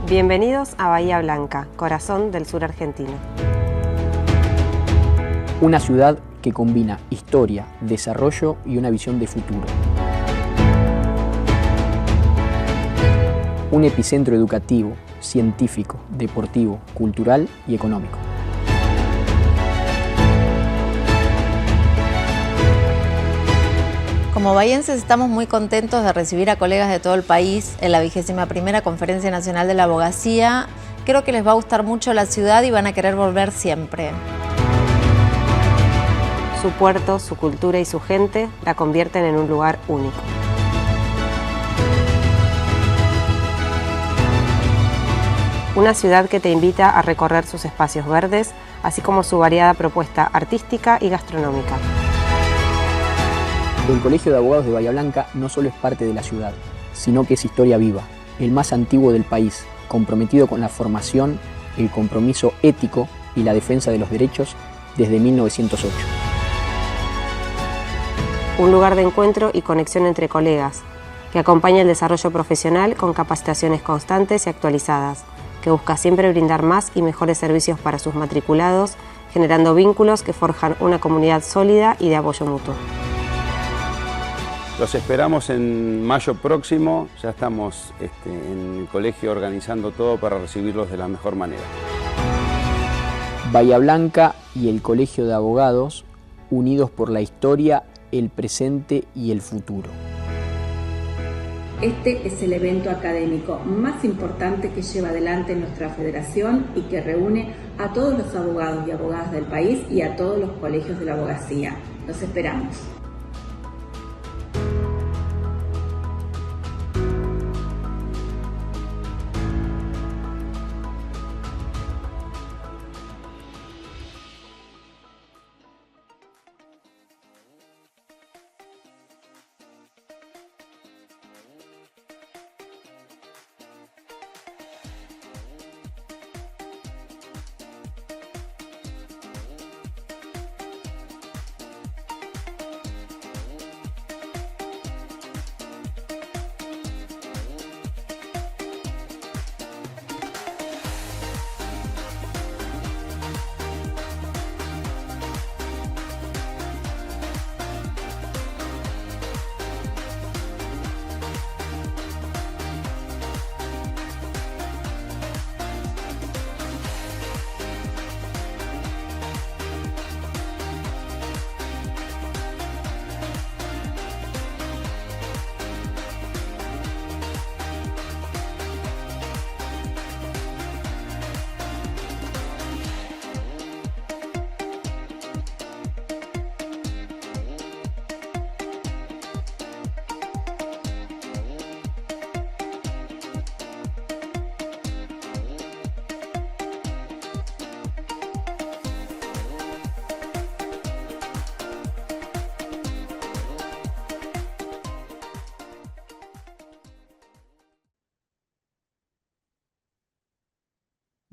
Bienvenidos a Bahía Blanca, corazón del sur argentino. Una ciudad que combina historia, desarrollo y una visión de futuro. Un epicentro educativo, científico, deportivo, cultural y económico. Como bahienses estamos muy contentos de recibir a colegas de todo el país en la 21ª Conferencia Nacional de la Abogacía. Creo que les va a gustar mucho la ciudad y van a querer volver siempre. Su puerto, su cultura y su gente la convierten en un lugar único. Una ciudad que te invita a recorrer sus espacios verdes, así como su variada propuesta artística y gastronómica. El Colegio de Abogados de Bahía Blanca no solo es parte de la ciudad, sino que es historia viva, el más antiguo del país, comprometido con la formación, el compromiso ético y la defensa de los derechos desde 1908. Un lugar de encuentro y conexión entre colegas, que acompaña el desarrollo profesional con capacitaciones constantes y actualizadas, que busca siempre brindar más y mejores servicios para sus matriculados, generando vínculos que forjan una comunidad sólida y de apoyo mutuo. Los esperamos en mayo próximo, ya estamos en el colegio organizando todo para recibirlos de la mejor manera. Bahía Blanca y el Colegio de Abogados, unidos por la historia, el presente y el futuro. Este es el evento académico más importante que lleva adelante nuestra federación y que reúne a todos los abogados y abogadas del país y a todos los colegios de la abogacía. Los esperamos.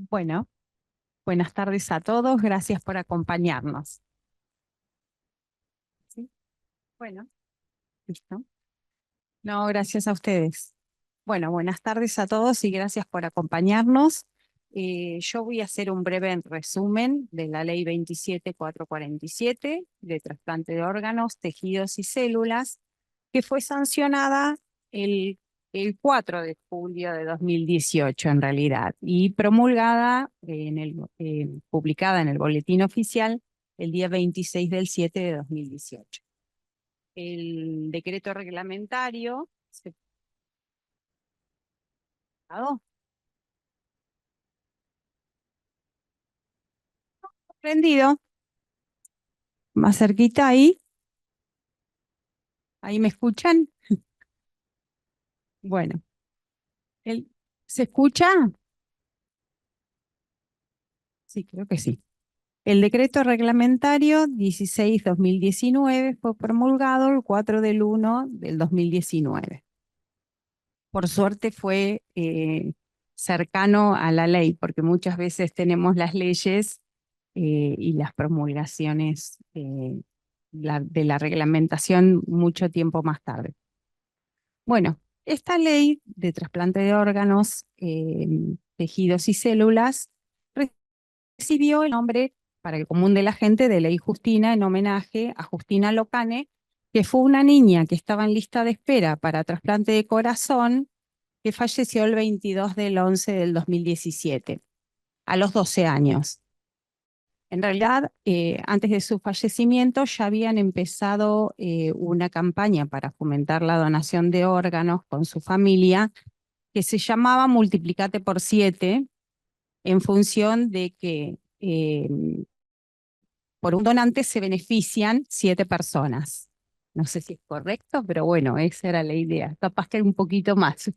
Bueno, buenas tardes a todos, gracias por acompañarnos. ¿Sí? Bueno, listo. No, gracias a ustedes. Bueno, buenas tardes a todos y gracias por acompañarnos. Yo voy a hacer un breve resumen de la Ley 27447 de trasplante de órganos, tejidos y células, que fue sancionada el 4 de julio de 2018 en realidad, y promulgada, publicada en el Boletín Oficial el día 26 del 7 de 2018. El decreto reglamentario se... Prendido, más cerquita ahí. ¿Ahí me escuchan? Bueno, ¿se escucha? Sí, creo que sí. El decreto reglamentario 16-2019 fue promulgado el 4 del 1 del 2019. Por suerte fue cercano a la ley, porque muchas veces tenemos las leyes y las promulgaciones de la reglamentación mucho tiempo más tarde. Bueno, Esta ley de trasplante de órganos, tejidos y células recibió el nombre para el común de la gente de Ley Justina en homenaje a Justina Locane, que fue una niña que estaba en lista de espera para trasplante de corazón, que falleció el 22 del 11 del 2017, a los 12 años. En realidad, antes de su fallecimiento ya habían empezado una campaña para fomentar la donación de órganos con su familia, que se llamaba Multiplicate por 7, en función de que por un donante se benefician 7 personas. No sé si es correcto, pero bueno, esa era la idea. Capaz que un poquito más.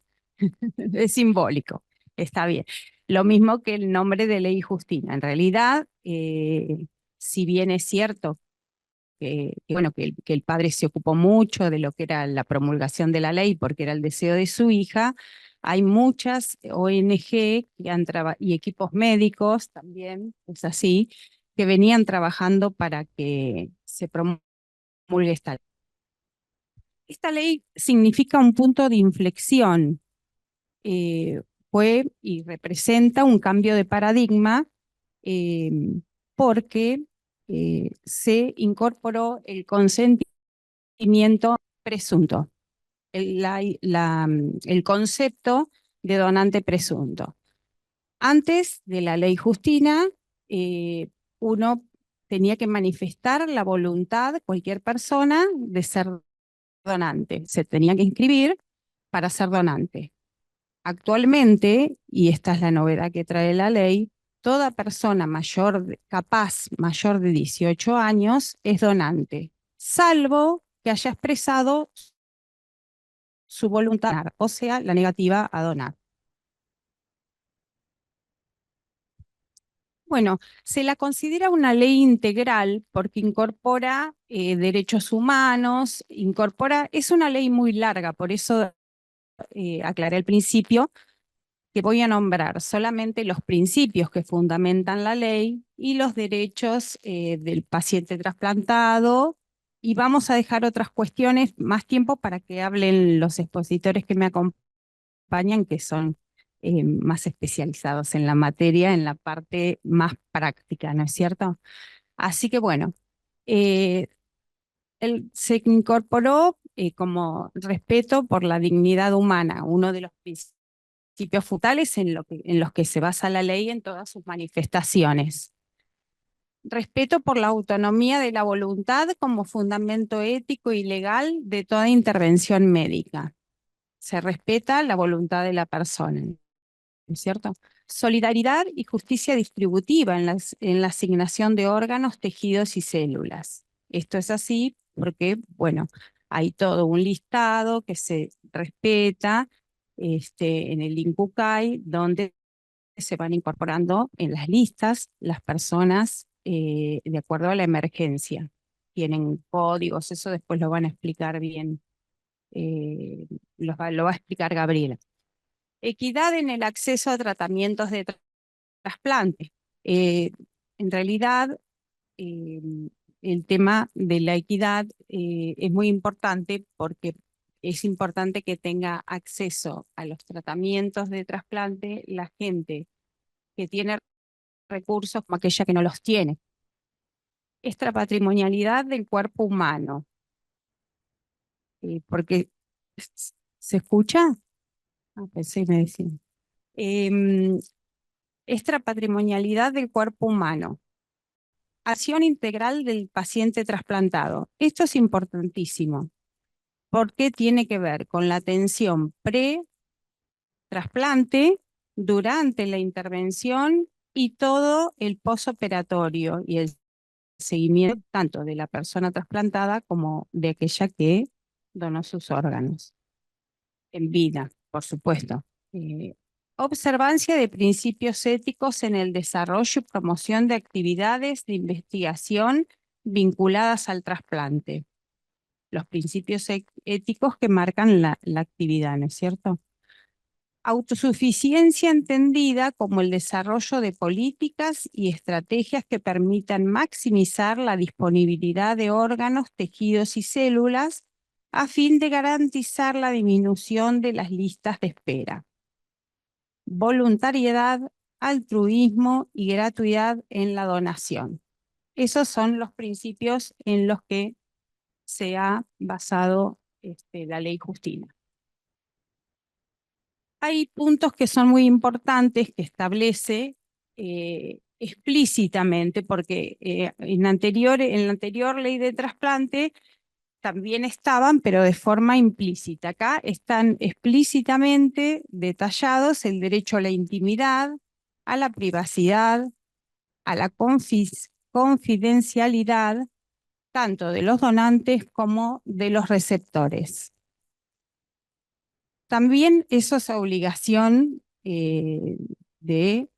Es simbólico. Está bien. Lo mismo que el nombre de Ley Justina. En realidad, si bien es cierto bueno, que el padre se ocupó mucho de lo que era la promulgación de la ley porque era el deseo de su hija, hay muchas ONG y equipos médicos también, es así, que venían trabajando para que se promulgue esta ley. Esta ley significa un punto de inflexión, fue y representa un cambio de paradigma, eh, porque se incorporó el consentimiento presunto, el concepto de donante presunto. Antes de la ley Justina, uno tenía que manifestar la voluntad, cualquier persona, de ser donante. Se tenía que inscribir para ser donante. Actualmente, y esta es la novedad que trae la ley, toda persona capaz mayor de 18 años es donante, salvo que haya expresado su voluntad, o sea, la negativa a donar. Bueno, se la considera una ley integral porque incorpora derechos humanos, es una ley muy larga, por eso aclaré al principio que voy a nombrar solamente los principios que fundamentan la ley y los derechos del paciente trasplantado, y vamos a dejar otras cuestiones más tiempo para que hablen los expositores que me acompañan, que son más especializados en la materia, en la parte más práctica, ¿no es cierto? Así que bueno, eh, se incorporó como respeto por la dignidad humana, uno de los principios fundamentales en los que se basa la ley en todas sus manifestaciones. Respeto por la autonomía de la voluntad como fundamento ético y legal de toda intervención médica. Se respeta la voluntad de la persona, ¿no es cierto? Solidaridad y justicia distributiva en la asignación de órganos, tejidos y células. Esto es así porque, bueno, hay todo un listado que se respeta en el INCUCAI, donde se van incorporando en las listas las personas de acuerdo a la emergencia. Tienen códigos, eso después lo van a explicar bien, lo va a explicar Gabriela. Equidad en el acceso a tratamientos de trasplante. En realidad, eh, el tema de la equidad es muy importante porque es importante que tenga acceso a los tratamientos de trasplante la gente que tiene recursos como aquella que no los tiene. Extrapatrimonialidad del cuerpo humano. Porque, ¿se escucha? Ah, pensé que me decían. Extrapatrimonialidad del cuerpo humano. Acción integral del paciente trasplantado. Esto es importantísimo, porque tiene que ver con la atención pre-trasplante, durante la intervención y todo el posoperatorio y el seguimiento tanto de la persona trasplantada como de aquella que donó sus órganos. En vida, por supuesto. Observancia de principios éticos en el desarrollo y promoción de actividades de investigación vinculadas al trasplante. Los principios éticos que marcan la actividad, ¿no es cierto? Autosuficiencia entendida como el desarrollo de políticas y estrategias que permitan maximizar la disponibilidad de órganos, tejidos y células a fin de garantizar la disminución de las listas de espera. Voluntariedad, altruismo y gratuidad en la donación. Esos son los principios en los que se ha basado la ley Justina. Hay puntos que son muy importantes que establece explícitamente, porque en la anterior ley de trasplante también estaban, pero de forma implícita. Acá están explícitamente detallados el derecho a la intimidad, a la privacidad, a la confidencialidad, tanto de los donantes como de los receptores. También eso es obligación de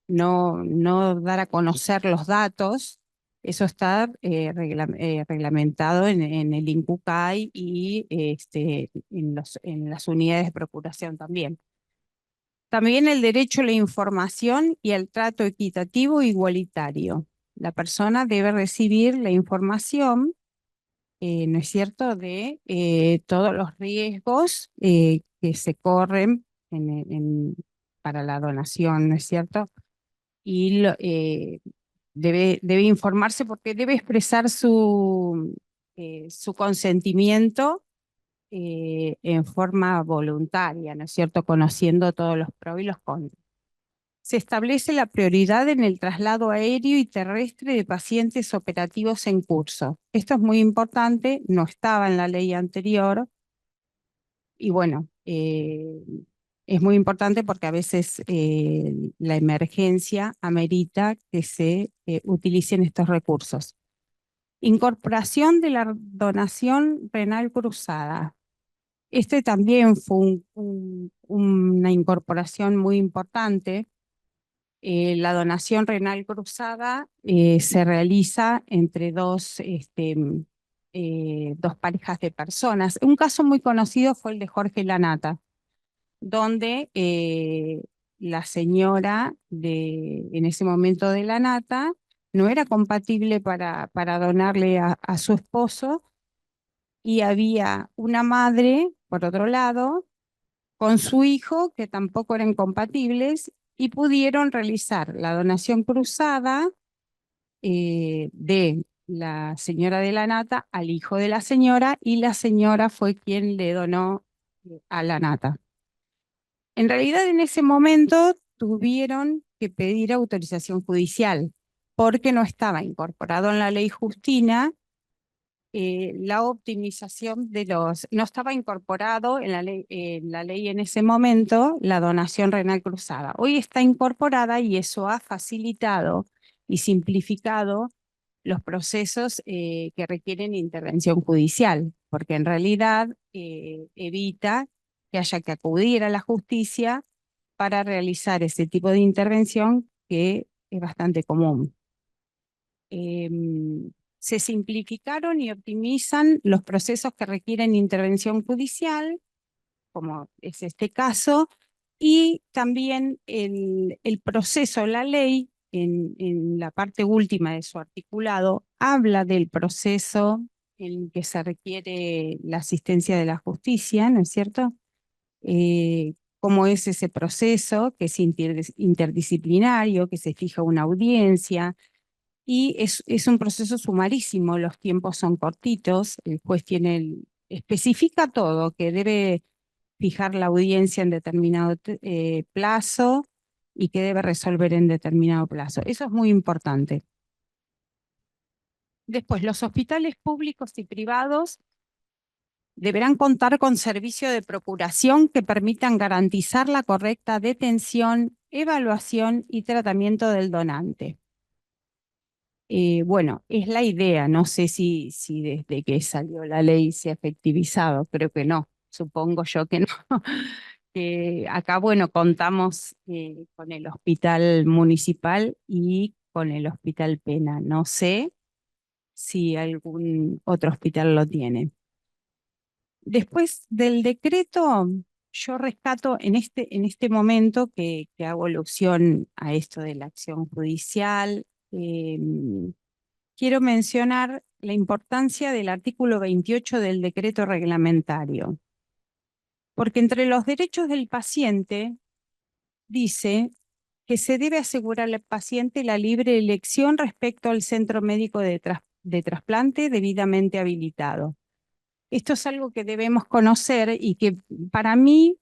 no dar a conocer los datos. Eso está reglamentado en el INCUCAI y en las unidades de procuración también. También el derecho a la información y al trato equitativo e igualitario. La persona debe recibir la información, ¿no es cierto?, de todos los riesgos que se corren para la donación, ¿no es cierto? Y debe informarse porque debe expresar su consentimiento en forma voluntaria, ¿no es cierto?, conociendo todos los pros y los contras. Se establece la prioridad en el traslado aéreo y terrestre de pacientes operativos en curso. Esto es muy importante, no estaba en la ley anterior y bueno, es muy importante porque a veces la emergencia amerita que se utilicen estos recursos. Incorporación de la donación renal cruzada. Este también fue una incorporación muy importante. La donación renal cruzada se realiza entre dos parejas de personas. Un caso muy conocido fue el de Jorge Lanata, donde la señora en ese momento de Lanata no era compatible para donarle a su esposo, y había una madre, por otro lado, con su hijo, que tampoco eran compatibles, y pudieron realizar la donación cruzada de la señora de Lanata al hijo de la señora, y la señora fue quien le donó a Lanata. En realidad, en ese momento tuvieron que pedir autorización judicial porque no estaba incorporado en la ley Justina la optimización no estaba incorporado en la ley en ese momento la donación renal cruzada. Hoy está incorporada y eso ha facilitado y simplificado los procesos que requieren intervención judicial, porque en realidad evita que haya que acudir a la justicia para realizar ese tipo de intervención que es bastante común. Se simplificaron y optimizan los procesos que requieren intervención judicial, como es este caso, y también el proceso, la ley, en la parte última de su articulado, habla del proceso en que se requiere la asistencia de la justicia, ¿no es cierto? Cómo es ese proceso, que es interdisciplinario, que se fija una audiencia, y es un proceso sumarísimo, los tiempos son cortitos, el juez especifica todo, que debe fijar la audiencia en determinado plazo y que debe resolver en determinado plazo. Eso es muy importante. Después, los hospitales públicos y privados deberán contar con servicio de procuración que permitan garantizar la correcta detención, evaluación y tratamiento del donante. Bueno, es la idea, no sé si desde que salió la ley se ha efectivizado, creo que no, supongo yo que no. Acá, bueno, contamos con el hospital municipal y con el hospital Pena. No sé si algún otro hospital lo tiene. Después del decreto, yo rescato en este momento que hago alusión a esto de la acción judicial. Quiero mencionar la importancia del artículo 28 del decreto reglamentario, porque entre los derechos del paciente dice que se debe asegurar al paciente la libre elección respecto al centro médico de trasplante debidamente habilitado. Esto es algo que debemos conocer y que para mí,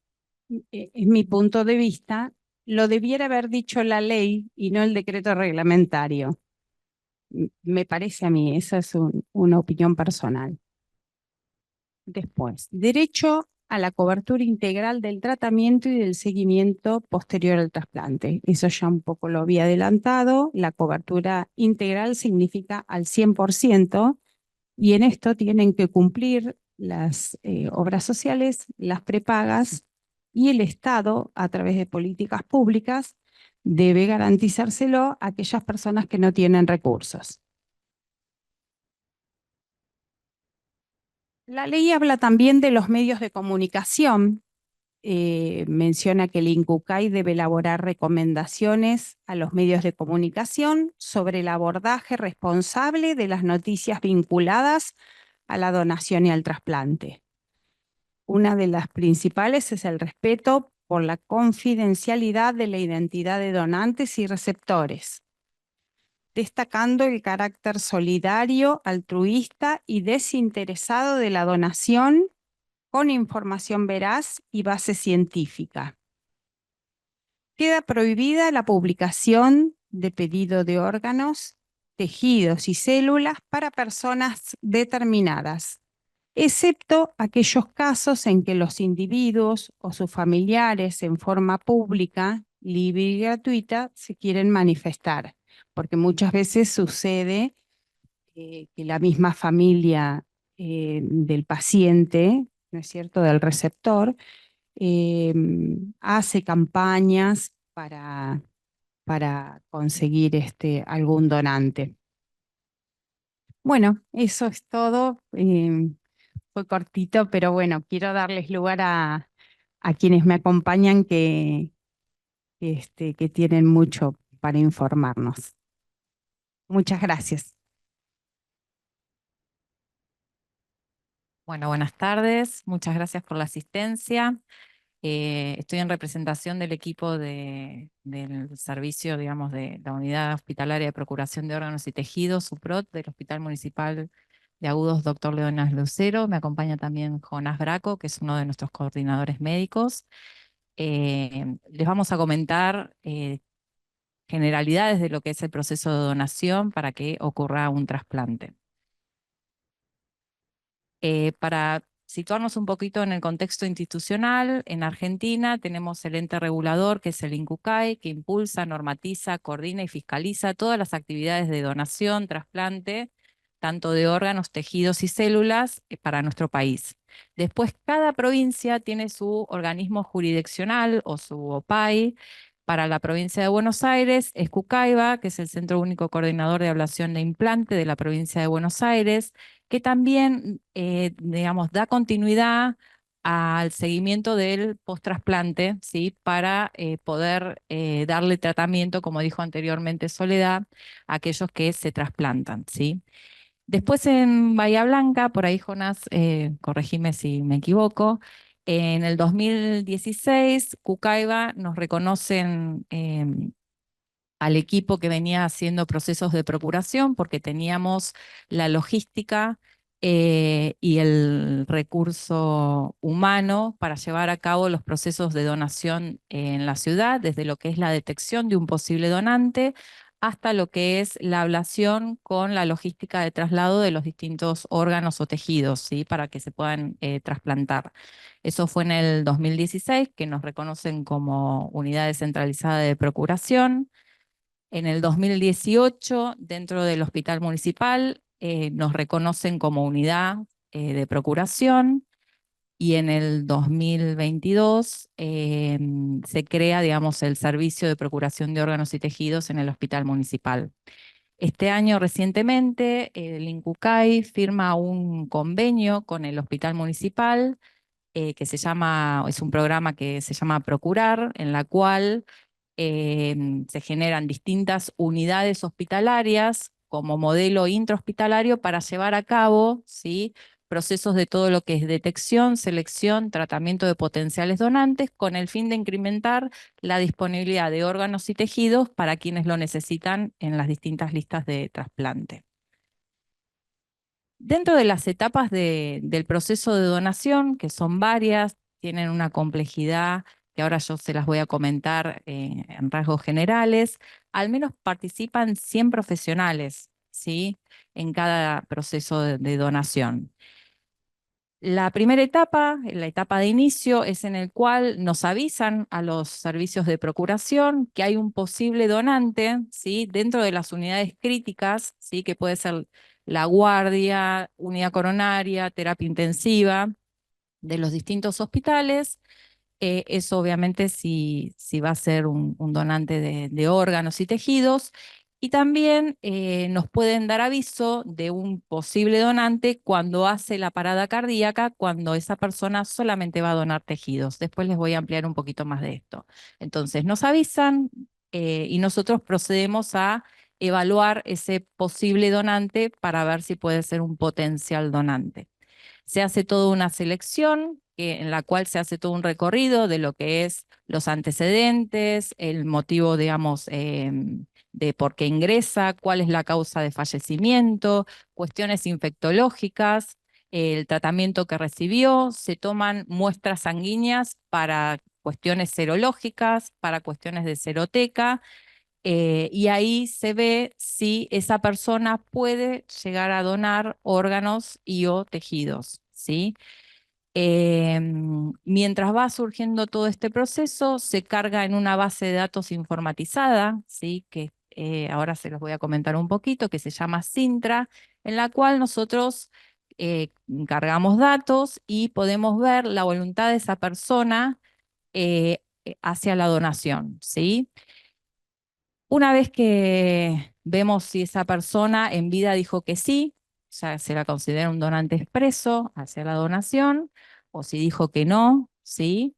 en mi punto de vista, lo debiera haber dicho la ley y no el decreto reglamentario. Me parece a mí, esa es una opinión personal. Después, derecho a la cobertura integral del tratamiento y del seguimiento posterior al trasplante. Eso ya un poco lo había adelantado. La cobertura integral significa al 100%, y en esto tienen que cumplir las obras sociales, las prepagas, y el Estado, a través de políticas públicas, debe garantizárselo a aquellas personas que no tienen recursos. La ley habla también de los medios de comunicación. Menciona que el INCUCAI debe elaborar recomendaciones a los medios de comunicación sobre el abordaje responsable de las noticias vinculadas a la donación y al trasplante. Una de las principales es el respeto por la confidencialidad de la identidad de donantes y receptores, destacando el carácter solidario, altruista y desinteresado de la donación con información veraz y base científica. Queda prohibida la publicación de pedido de órganos, tejidos y células para personas determinadas, excepto aquellos casos en que los individuos o sus familiares en forma pública, libre y gratuita, se quieren manifestar, porque muchas veces sucede que la misma familia del paciente, ¿no es cierto?, del receptor, hace campañas para conseguir algún donante. Bueno, eso es todo. Fue cortito, pero bueno, quiero darles lugar a quienes me acompañan que tienen mucho para informarnos. Muchas gracias. Bueno, buenas tardes. Muchas gracias por la asistencia. Estoy en representación del equipo del servicio, digamos, de la Unidad Hospitalaria de Procuración de Órganos y Tejidos, UPROT, del Hospital Municipal de Agudos Dr. Leonas Lucero. Me acompaña también Jonás Braco, que es uno de nuestros coordinadores médicos. Les vamos a comentar generalidades de lo que es el proceso de donación para que ocurra un trasplante. Para situarnos un poquito en el contexto institucional, en Argentina tenemos el ente regulador, que es el INCUCAI, que impulsa, normatiza, coordina y fiscaliza todas las actividades de donación, trasplante, tanto de órganos, tejidos y células para nuestro país. Después, cada provincia tiene su organismo jurisdiccional o su OPAI. Para la provincia de Buenos Aires es CUCAIBA, que es el Centro Único Coordinador de Ablación de Implante de la provincia de Buenos Aires, que también, digamos, da continuidad al seguimiento del post-trasplante, ¿sí? Para poder darle tratamiento, como dijo anteriormente Soledad, a aquellos que se trasplantan, ¿sí? Después en Bahía Blanca, por ahí Jonás, corregime si me equivoco, en el 2016, Cucaiba nos reconocen al equipo que venía haciendo procesos de procuración porque teníamos la logística y el recurso humano para llevar a cabo los procesos de donación en la ciudad, desde lo que es la detección de un posible donante hasta lo que es la ablación con la logística de traslado de los distintos órganos o tejidos, ¿sí? Para que se puedan trasplantar. Eso fue en el 2016, que nos reconocen como unidad descentralizada de procuración. En el 2018, dentro del Hospital Municipal, nos reconocen como unidad de procuración, y en el 2022 se crea, digamos, el servicio de procuración de órganos y tejidos en el Hospital Municipal. Este año, recientemente, el INCUCAI firma un convenio con el Hospital Municipal, que es un programa que se llama Procurar, en la cual se generan distintas unidades hospitalarias como modelo intrahospitalario para llevar a cabo, ¿sí?, procesos de todo lo que es detección, selección, tratamiento de potenciales donantes, con el fin de incrementar la disponibilidad de órganos y tejidos para quienes lo necesitan en las distintas listas de trasplante. Dentro de las etapas del proceso de donación, que son varias, tienen una complejidad que ahora yo se las voy a comentar en rasgos generales, al menos participan 100 profesionales, ¿sí?, en cada proceso de donación. La primera etapa, la etapa de inicio, es en el cual nos avisan a los servicios de procuración que hay un posible donante, ¿sí?, dentro de las unidades críticas, ¿sí?, que puede ser la guardia, unidad coronaria, terapia intensiva, de los distintos hospitales. Eso obviamente si va a ser un donante de órganos y tejidos. Y también nos pueden dar aviso de un posible donante cuando hace la parada cardíaca, cuando esa persona solamente va a donar tejidos. Después les voy a ampliar un poquito más de esto. Entonces nos avisan y nosotros procedemos a evaluar ese posible donante para ver si puede ser un potencial donante. Se hace toda una selección en la cual se hace todo un recorrido de lo que es los antecedentes, el motivo, digamos, de por qué ingresa, cuál es la causa de fallecimiento, cuestiones infectológicas, el tratamiento que recibió, se toman muestras sanguíneas para cuestiones serológicas, para cuestiones de seroteca, y ahí se ve si esa persona puede llegar a donar órganos y o tejidos, ¿sí? Mientras va surgiendo todo este proceso, se carga en una base de datos informatizada, ¿sí?, que ahora se los voy a comentar un poquito, que se llama Sintra, en la cual nosotros cargamos datos y podemos ver la voluntad de esa persona hacia la donación, ¿sí? Una vez que vemos si esa persona en vida dijo que sí, ya se la considera un donante expreso hacia la donación, o si dijo que no, ¿sí?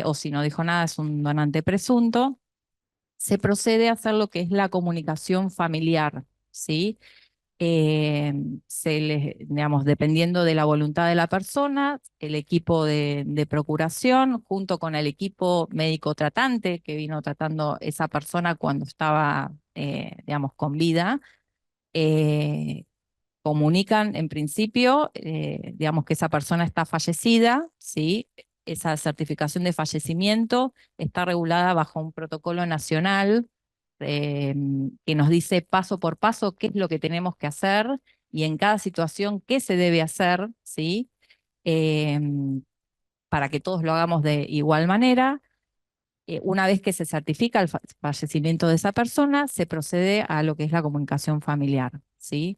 O si no dijo nada, es un donante presunto, se procede a hacer lo que es la comunicación familiar, ¿sí? Digamos, dependiendo de la voluntad de la persona, el equipo de procuración, junto con el equipo médico tratante que vino tratando esa persona cuando estaba, digamos, con vida, eh, comunican en principio, digamos, que esa persona está fallecida, ¿sí? Esa certificación de fallecimiento está regulada bajo un protocolo nacional que nos dice paso por paso qué es lo que tenemos que hacer y en cada situación qué se debe hacer, ¿sí? Para que todos lo hagamos de igual manera. Una vez que se certifica el fallecimiento de esa persona, se procede a lo que es la comunicación familiar, ¿sí?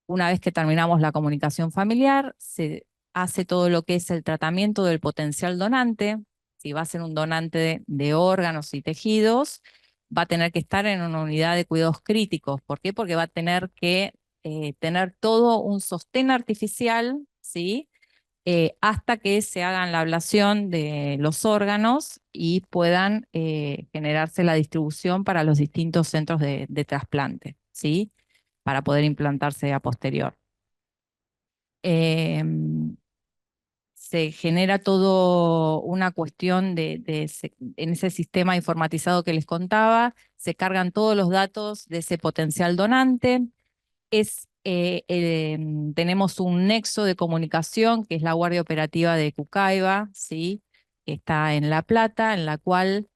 Una vez que terminamos la comunicación familiar, se hace todo lo que es el tratamiento del potencial donante. Si va a ser un donante de órganos y tejidos, va a tener que estar en una unidad de cuidados críticos. ¿Por qué? Porque va a tener que tener todo un sostén artificial, ¿sí? Hasta que se hagan la ablación de los órganos y puedan generarse la distribución para los distintos centros de trasplante, ¿sí?, para poder implantarse a posterior. Se genera todo una cuestión en ese sistema informatizado que les contaba, se cargan todos los datos de ese potencial donante. Tenemos un nexo de comunicación, que es la Guardia Operativa de Cucaiba, ¿sí?, que está en La Plata, en la cual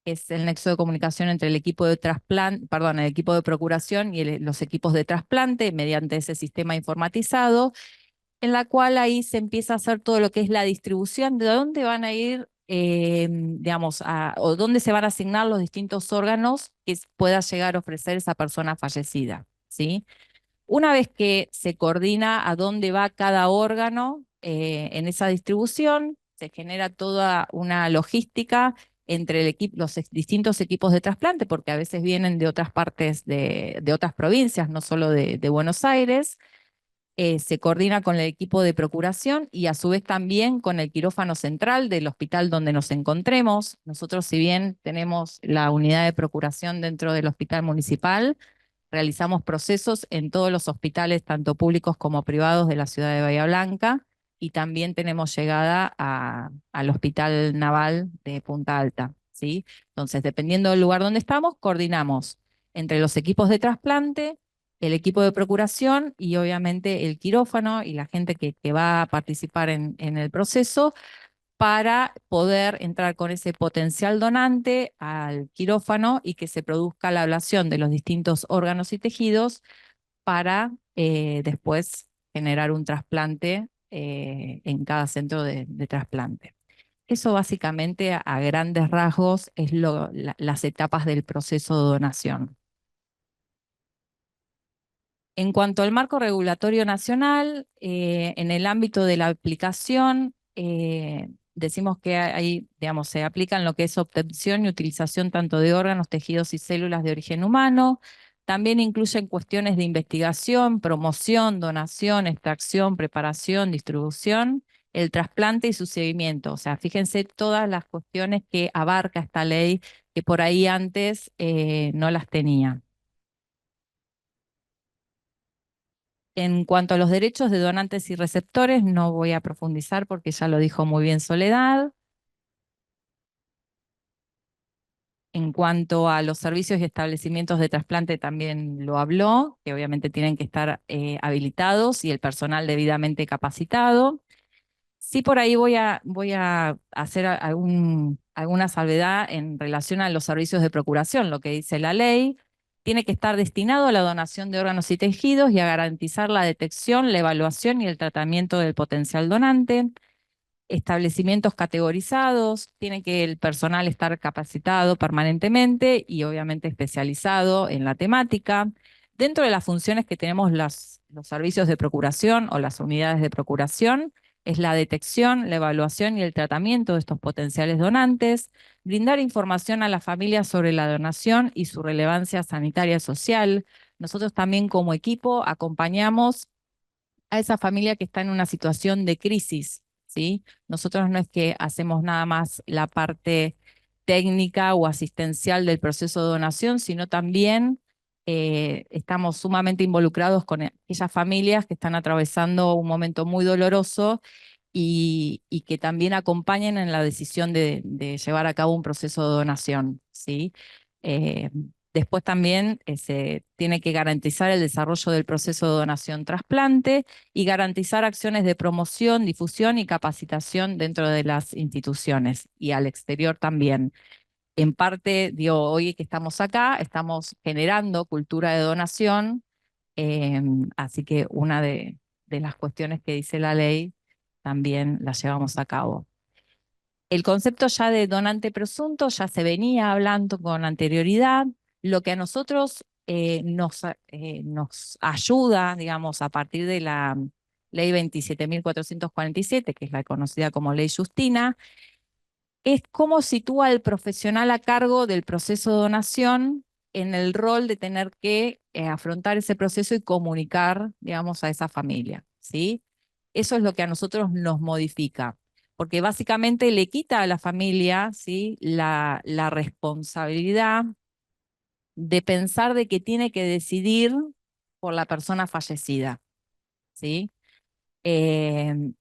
es el nexo de comunicación entre el equipo de trasplante, perdón, el equipo de procuración y los equipos de trasplante mediante ese sistema informatizado, en la cual ahí se empieza a hacer todo lo que es la distribución de dónde van a ir, digamos, o dónde se van a asignar los distintos órganos que pueda llegar a ofrecer esa persona fallecida, ¿sí? Una vez que se coordina a dónde va cada órgano en esa distribución, se genera toda una logística entre los distintos equipos de trasplante, porque a veces vienen de otras partes de otras provincias, no solo de Buenos Aires. Se coordina con el equipo de procuración y a su vez también con el quirófano central del hospital donde nos encontremos. Nosotros, si bien tenemos la unidad de procuración dentro del hospital municipal, realizamos procesos en todos los hospitales, tanto públicos como privados de la ciudad de Bahía Blanca, y también tenemos llegada al Hospital Naval de Punta Alta, ¿sí? Entonces, dependiendo del lugar donde estamos, coordinamos entre los equipos de trasplante, el equipo de procuración y obviamente el quirófano y la gente que va a participar en el proceso para poder entrar con ese potencial donante al quirófano y que se produzca la ablación de los distintos órganos y tejidos para después generar un trasplante en cada centro de trasplante. Eso básicamente a grandes rasgos es las etapas del proceso de donación. En cuanto al marco regulatorio nacional, en el ámbito de la aplicación, decimos que ahí, digamos, se aplican lo que es obtención y utilización tanto de órganos, tejidos y células de origen humano. También incluyen cuestiones de investigación, promoción, donación, extracción, preparación, distribución, el trasplante y su seguimiento. O sea, fíjense todas las cuestiones que abarca esta ley que por ahí antes no las tenía. En cuanto a los derechos de donantes y receptores, no voy a profundizar porque ya lo dijo muy bien Soledad. En cuanto a los servicios y establecimientos de trasplante, también lo habló, que obviamente tienen que estar habilitados y el personal debidamente capacitado. Sí, por ahí voy a hacer alguna salvedad en relación a los servicios de procuración. Lo que dice la ley, tiene que estar destinado a la donación de órganos y tejidos y a garantizar la detección, la evaluación y el tratamiento del potencial donante. Establecimientos categorizados, tiene que el personal estar capacitado permanentemente y obviamente especializado en la temática. Dentro de las funciones que tenemos los servicios de procuración o las unidades de procuración, es la detección, la evaluación y el tratamiento de estos potenciales donantes, brindar información a las familias sobre la donación y su relevancia sanitaria y social. Nosotros también como equipo acompañamos a esa familia que está en una situación de crisis, ¿sí? Nosotros no es que hacemos nada más la parte técnica o asistencial del proceso de donación, sino también estamos sumamente involucrados con aquellas familias que están atravesando un momento muy doloroso y que también acompañen en la decisión de llevar a cabo un proceso de donación, ¿sí? Eh, Después también se tiene que garantizar el desarrollo del proceso de donación-trasplante y garantizar acciones de promoción, difusión y capacitación dentro de las instituciones y al exterior también. En parte, digo, hoy que estamos acá, estamos generando cultura de donación, así que una de las cuestiones que dice la ley también la llevamos a cabo. El concepto ya de donante presunto ya se venía hablando con anterioridad. Lo que a nosotros nos ayuda, digamos, a partir de la ley 27.447, que es la conocida como ley Justina, es cómo sitúa al profesional a cargo del proceso de donación en el rol de tener que afrontar ese proceso y comunicar, digamos, a esa familia, ¿sí? Eso es lo que a nosotros nos modifica, porque básicamente le quita a la familia, ¿sí?, la responsabilidad de pensar de que tiene que decidir por la persona fallecida, ¿sí?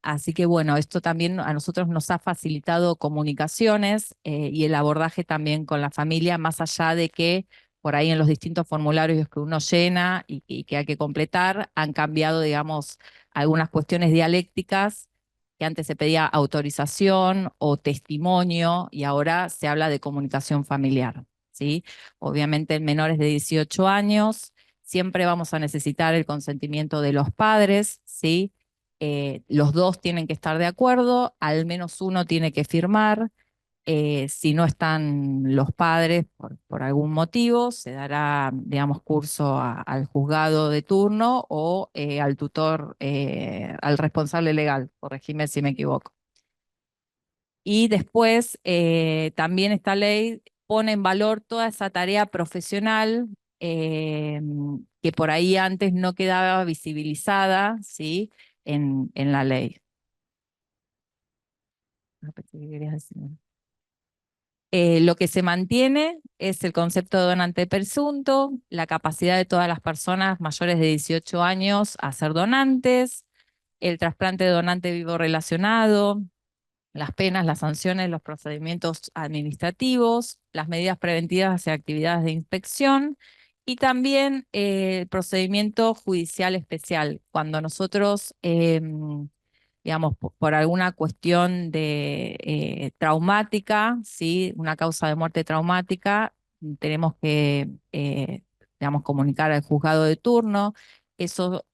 Así que bueno, esto también a nosotros nos ha facilitado comunicaciones y el abordaje también con la familia, más allá de que por ahí en los distintos formularios que uno llena y que hay que completar, han cambiado, digamos, algunas cuestiones dialécticas, que antes se pedía autorización o testimonio y ahora se habla de comunicación familiar, ¿sí? Obviamente en menores de 18 años siempre vamos a necesitar el consentimiento de los padres, ¿sí? Los dos tienen que estar de acuerdo, al menos uno tiene que firmar. Si no están los padres por algún motivo, se dará, digamos, curso al juzgado de turno o al tutor, al responsable legal, corregime si me equivoco. Y después también esta ley pone en valor toda esa tarea profesional eh, que por ahí antes no quedaba visibilizada, ¿sí?, en la ley. Lo que se mantiene es el concepto de donante presunto, la capacidad de todas las personas mayores de 18 años a ser donantes, el trasplante de donante vivo relacionado, las penas, las sanciones, los procedimientos administrativos, las medidas preventivas hacia actividades de inspección y también el procedimiento judicial especial. Cuando nosotros, digamos, por alguna cuestión de traumática, ¿sí? Una causa de muerte traumática, tenemos que, digamos, comunicar al juzgado de turno. Eso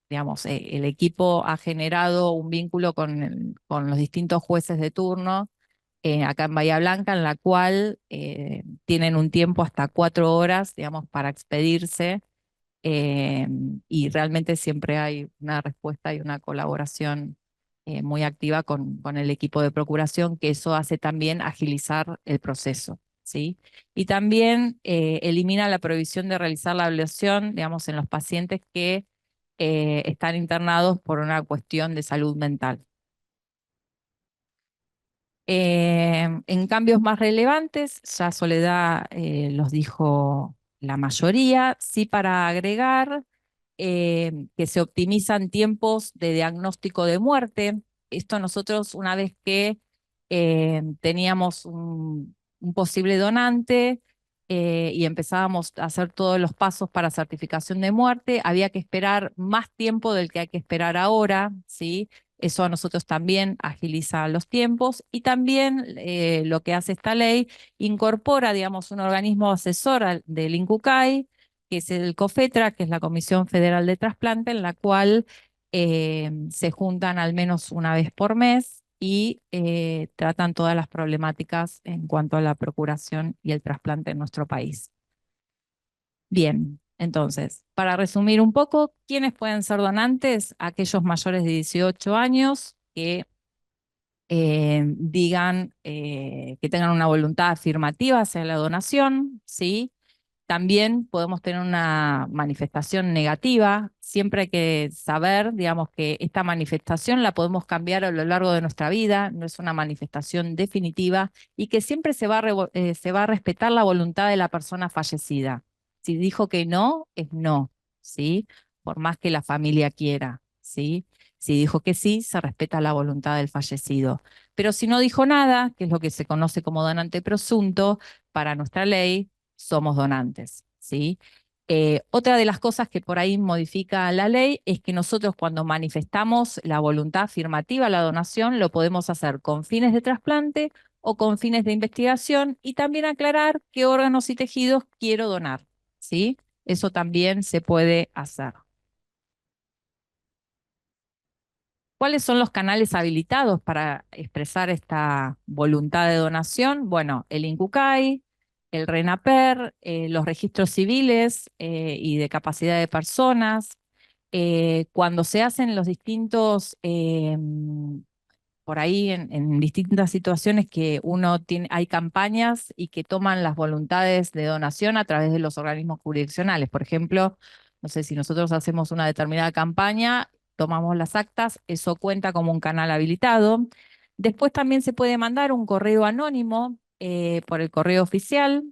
digamos, el equipo ha generado un vínculo con los distintos jueces de turno acá en Bahía Blanca, en la cual tienen un tiempo hasta 4 horas, digamos, para expedirse eh, y realmente siempre hay una respuesta y una colaboración muy activa con el equipo de procuración, que eso hace también agilizar el proceso. ¿Sí? Y también elimina la prohibición de realizar la ablación, digamos, en los pacientes que están internados por una cuestión de salud mental. En cambios más relevantes, ya Soledad los dijo la mayoría, sí para agregar que se optimizan tiempos de diagnóstico de muerte. Esto nosotros una vez que teníamos un posible donante y empezábamos a hacer todos los pasos para certificación de muerte, había que esperar más tiempo del que hay que esperar ahora, ¿sí? Eso a nosotros también agiliza los tiempos y también lo que hace esta ley incorpora, digamos, un organismo asesor del INCUCAI, que es el COFETRA, que es la Comisión Federal de Trasplante, en la cual se juntan al menos una vez por mes y tratan todas las problemáticas en cuanto a la procuración y el trasplante en nuestro país. Bien, entonces, para resumir un poco, ¿quiénes pueden ser donantes? Aquellos mayores de 18 años que digan que tengan una voluntad afirmativa hacia la donación, ¿sí? También podemos tener una manifestación negativa. Siempre hay que saber, digamos, que esta manifestación la podemos cambiar a lo largo de nuestra vida, no es una manifestación definitiva y que siempre se va a respetar la voluntad de la persona fallecida. Si dijo que no, es no, ¿sí? Por más que la familia quiera, ¿sí? Si dijo que sí, se respeta la voluntad del fallecido. Pero si no dijo nada, que es lo que se conoce como donante presunto, para nuestra ley, somos donantes, ¿sí? Otra de las cosas que por ahí modifica la ley es que nosotros cuando manifestamos la voluntad afirmativa a la donación lo podemos hacer con fines de trasplante o con fines de investigación y también aclarar qué órganos y tejidos quiero donar, ¿sí? Eso también se puede hacer. ¿Cuáles son los canales habilitados para expresar esta voluntad de donación? Bueno, el INCUCAI, el RENAPER, los registros civiles y de capacidad de personas. Cuando se hacen los distintos, por ahí en distintas situaciones que uno tiene, hay campañas y que toman las voluntades de donación a través de los organismos jurisdiccionales. Por ejemplo, no sé si nosotros hacemos una determinada campaña, tomamos las actas, eso cuenta como un canal habilitado. Después también se puede mandar un correo anónimo por el correo oficial,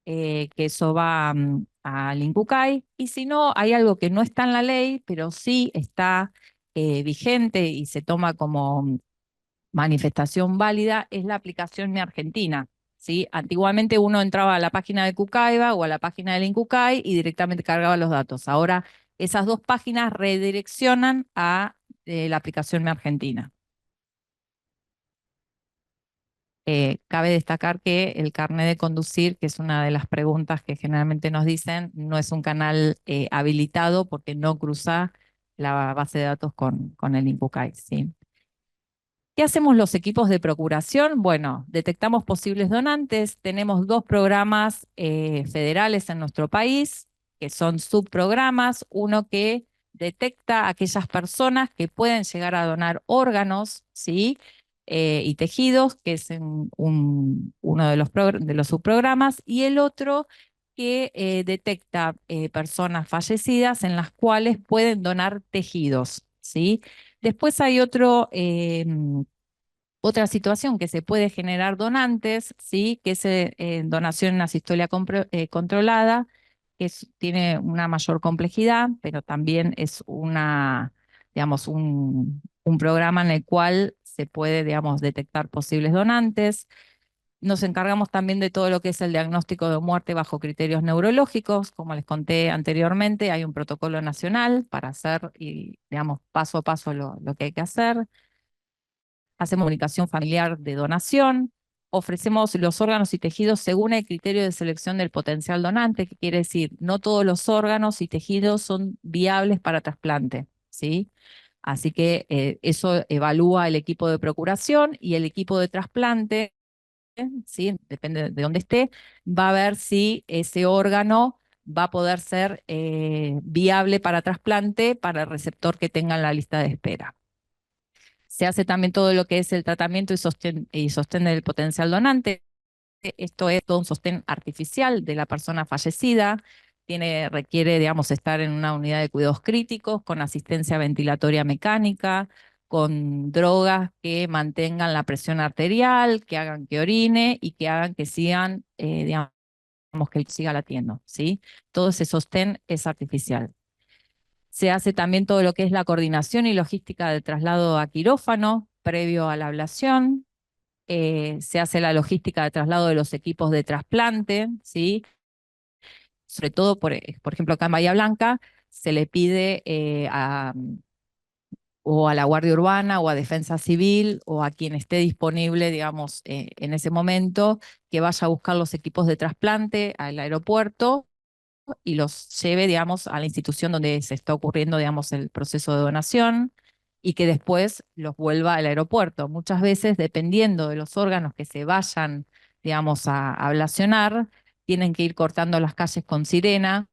que eso va al INCUCAI. Y si no, hay algo que no está en la ley, pero sí está vigente y se toma como manifestación válida, es la aplicación Mi Argentina. ¿Sí? Antiguamente uno entraba a la página de Cucaiba o a la página del INCUCAI y directamente cargaba los datos. Ahora esas dos páginas redireccionan a la aplicación Mi Argentina. Cabe destacar que el carnet de conducir, que es una de las preguntas que generalmente nos dicen, no es un canal habilitado porque no cruza la base de datos con el INCUCAI. ¿Sí? ¿Qué hacemos los equipos de procuración? Bueno, detectamos posibles donantes. Tenemos 2 programas federales en nuestro país, que son subprogramas. Uno que detecta a aquellas personas que pueden llegar a donar órganos, ¿sí? Y tejidos, que es uno de los subprogramas. Y el otro que detecta personas fallecidas en las cuales pueden donar tejidos, ¿sí? Después hay otro Otra situación que se puede generar donantes, ¿sí? Que es donación en asistolia controlada, que tiene una mayor complejidad, pero también es digamos, un programa en el cual se puede, digamos, detectar posibles donantes. Nos encargamos también de todo lo que es el diagnóstico de muerte bajo criterios neurológicos. Como les conté anteriormente, hay un protocolo nacional para hacer, y, digamos, paso a paso lo que hay que hacer. Hacemos comunicación familiar de donación, ofrecemos los órganos y tejidos según el criterio de selección del potencial donante, que quiere decir, no todos los órganos y tejidos son viables para trasplante, ¿sí? Así que eso evalúa el equipo de procuración y el equipo de trasplante, ¿sí? Depende de dónde esté, va a ver si ese órgano va a poder ser viable para trasplante para el receptor que tenga en la lista de espera. Se hace también todo lo que es el tratamiento y sostén del potencial donante. Esto es todo un sostén artificial de la persona fallecida. Requiere, digamos, estar en una unidad de cuidados críticos, con asistencia ventilatoria mecánica, con drogas que mantengan la presión arterial, que hagan que orine y que hagan que sigan, digamos, que él siga latiendo, ¿sí? Todo ese sostén es artificial. Se hace también todo lo que es la coordinación y logística de traslado a quirófano previo a la ablación. Se hace la logística de traslado de los equipos de trasplante, ¿sí? Sobre todo, por ejemplo, acá en Bahía Blanca, se le pide o a la Guardia Urbana o a Defensa Civil o a quien esté disponible, digamos, en ese momento, que vaya a buscar los equipos de trasplante al aeropuerto y los lleve, digamos, a la institución donde se está ocurriendo, digamos, el proceso de donación y que después los vuelva al aeropuerto. Muchas veces, dependiendo de los órganos que se vayan, digamos, a ablacionar, tienen que ir cortando las calles con sirena.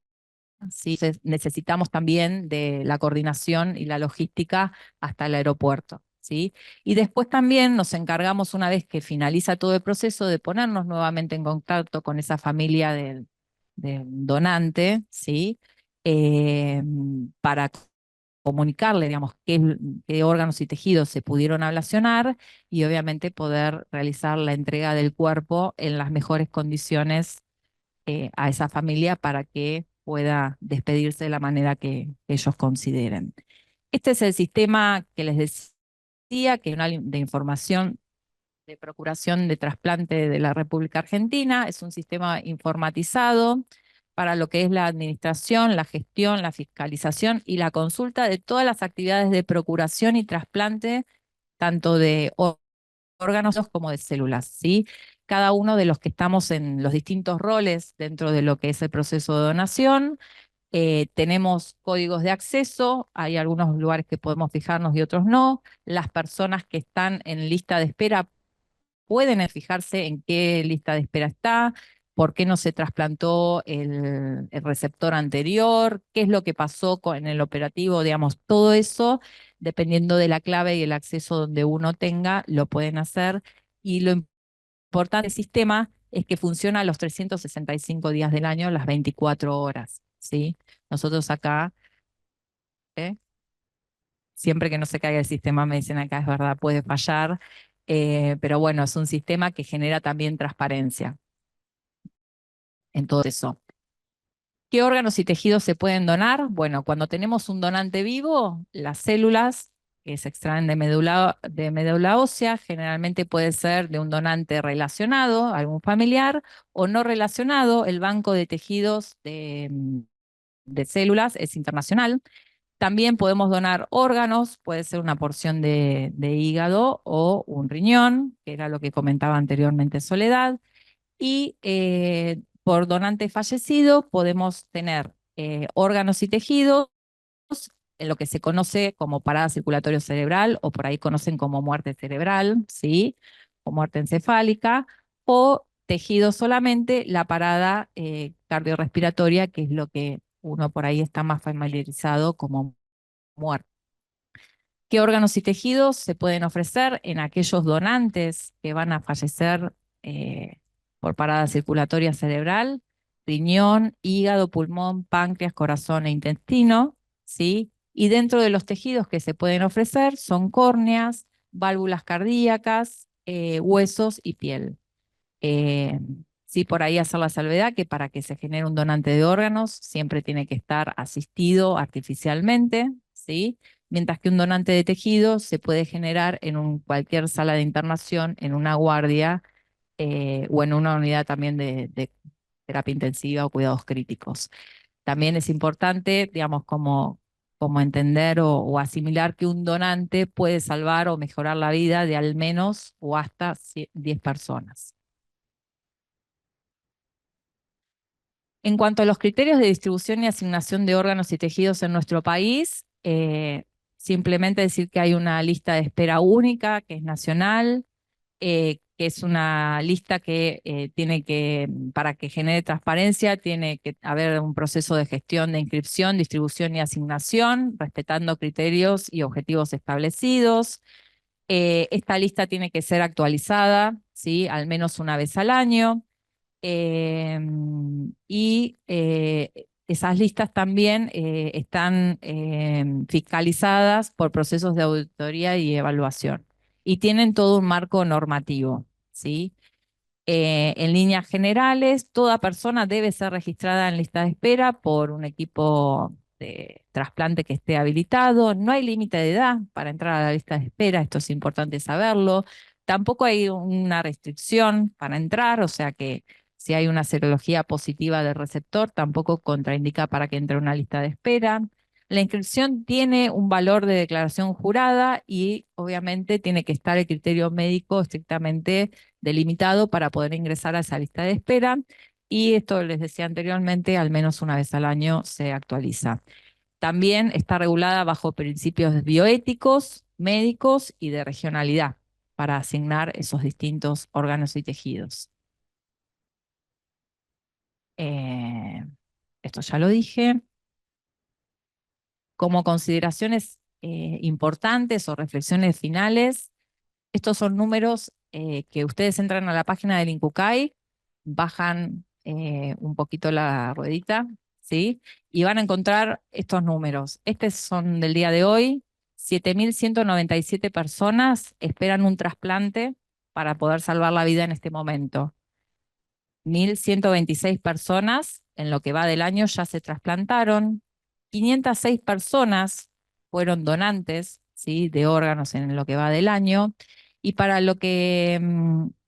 ¿Sí? Entonces, necesitamos también de la coordinación y la logística hasta el aeropuerto, ¿sí? Y después también nos encargamos, una vez que finaliza todo el proceso, de ponernos nuevamente en contacto con esa familia del donante, ¿sí? Eh, para comunicarle, digamos, qué órganos y tejidos se pudieron ablacionar y obviamente poder realizar la entrega del cuerpo en las mejores condiciones a esa familia para que pueda despedirse de la manera que ellos consideren. Este es el sistema que les decía, que es una de información de procuración de trasplante de la República Argentina. Es un sistema informatizado para lo que es la administración, la gestión, la fiscalización y la consulta de todas las actividades de procuración y trasplante, tanto de órganos como de células, ¿sí? Cada uno de los que estamos en los distintos roles dentro de lo que es el proceso de donación, tenemos códigos de acceso, hay algunos lugares que podemos fijarnos y otros no. Las personas que están en lista de espera pueden fijarse en qué lista de espera está, por qué no se trasplantó el receptor anterior, qué es lo que pasó en el operativo, digamos, todo eso, dependiendo de la clave y el acceso donde uno tenga, lo pueden hacer. Y lo importante del sistema es que funciona los 365 días del año, las 24 horas, ¿sí? Nosotros acá, ¿eh? Siempre que no se caiga el sistema, me dicen acá, es verdad, puede fallar, pero bueno, es un sistema que genera también transparencia en todo eso. ¿Qué órganos y tejidos se pueden donar? Bueno, cuando tenemos un donante vivo, las células que se extraen de médula ósea, generalmente puede ser de un donante relacionado, algún familiar, o no relacionado. El banco de tejidos de células es internacional. También podemos donar órganos, puede ser una porción de hígado o un riñón, que era lo que comentaba anteriormente Soledad. Y por donante fallecido podemos tener órganos y tejidos en lo que se conoce como parada circulatorio cerebral, o por ahí conocen como muerte cerebral, ¿sí? O muerte encefálica, o tejido solamente la parada cardiorrespiratoria, que es lo que uno por ahí está más familiarizado como muerte. ¿Qué órganos y tejidos se pueden ofrecer en aquellos donantes que van a fallecer por parada circulatoria cerebral? Riñón, hígado, pulmón, páncreas, corazón e intestino, ¿sí? Y dentro de los tejidos que se pueden ofrecer son córneas, válvulas cardíacas, huesos y piel. Eh, sí, por ahí hacer la salvedad que para que se genere un donante de órganos siempre tiene que estar asistido artificialmente, ¿sí? Mientras que un donante de tejido se puede generar en cualquier sala de internación, en una guardia o en una unidad también de terapia intensiva o cuidados críticos. También es importante, digamos, como entender o asimilar que un donante puede salvar o mejorar la vida de al menos o hasta 10 personas. En cuanto a los criterios de distribución y asignación de órganos y tejidos en nuestro país, simplemente decir que hay una lista de espera única, que es nacional, que es una lista que tiene que, para que genere transparencia, tiene que haber un proceso de gestión de inscripción, distribución y asignación, respetando criterios y objetivos establecidos. Esta lista tiene que ser actualizada, ¿sí? Al menos una vez al año. Esas listas también están fiscalizadas por procesos de auditoría y evaluación y tienen todo un marco normativo, ¿sí? En líneas generales, toda persona debe ser registrada en lista de espera por un equipo de trasplante que esté habilitado. No hay límite de edad para entrar a la lista de espera, esto es importante saberlo. Tampoco hay una restricción para entrar, o sea que si hay una serología positiva del receptor, tampoco contraindica para que entre a una lista de espera. La inscripción tiene un valor de declaración jurada y obviamente tiene que estar el criterio médico estrictamente delimitado para poder ingresar a esa lista de espera. Y esto les decía anteriormente, al menos una vez al año se actualiza. También está regulada bajo principios bioéticos, médicos y de regionalidad para asignar esos distintos órganos y tejidos. Esto ya lo dije. Como consideraciones importantes o reflexiones finales, estos son números que ustedes entran a la página del INCUCAI, bajan un poquito la ruedita, ¿sí? Y van a encontrar estos números. Estos son del día de hoy. 7.197 personas esperan un trasplante para poder salvar la vida en este momento. 1.126 personas en lo que va del año ya se trasplantaron. 506 personas fueron donantes, ¿sí?, de órganos en lo que va del año. Y para lo que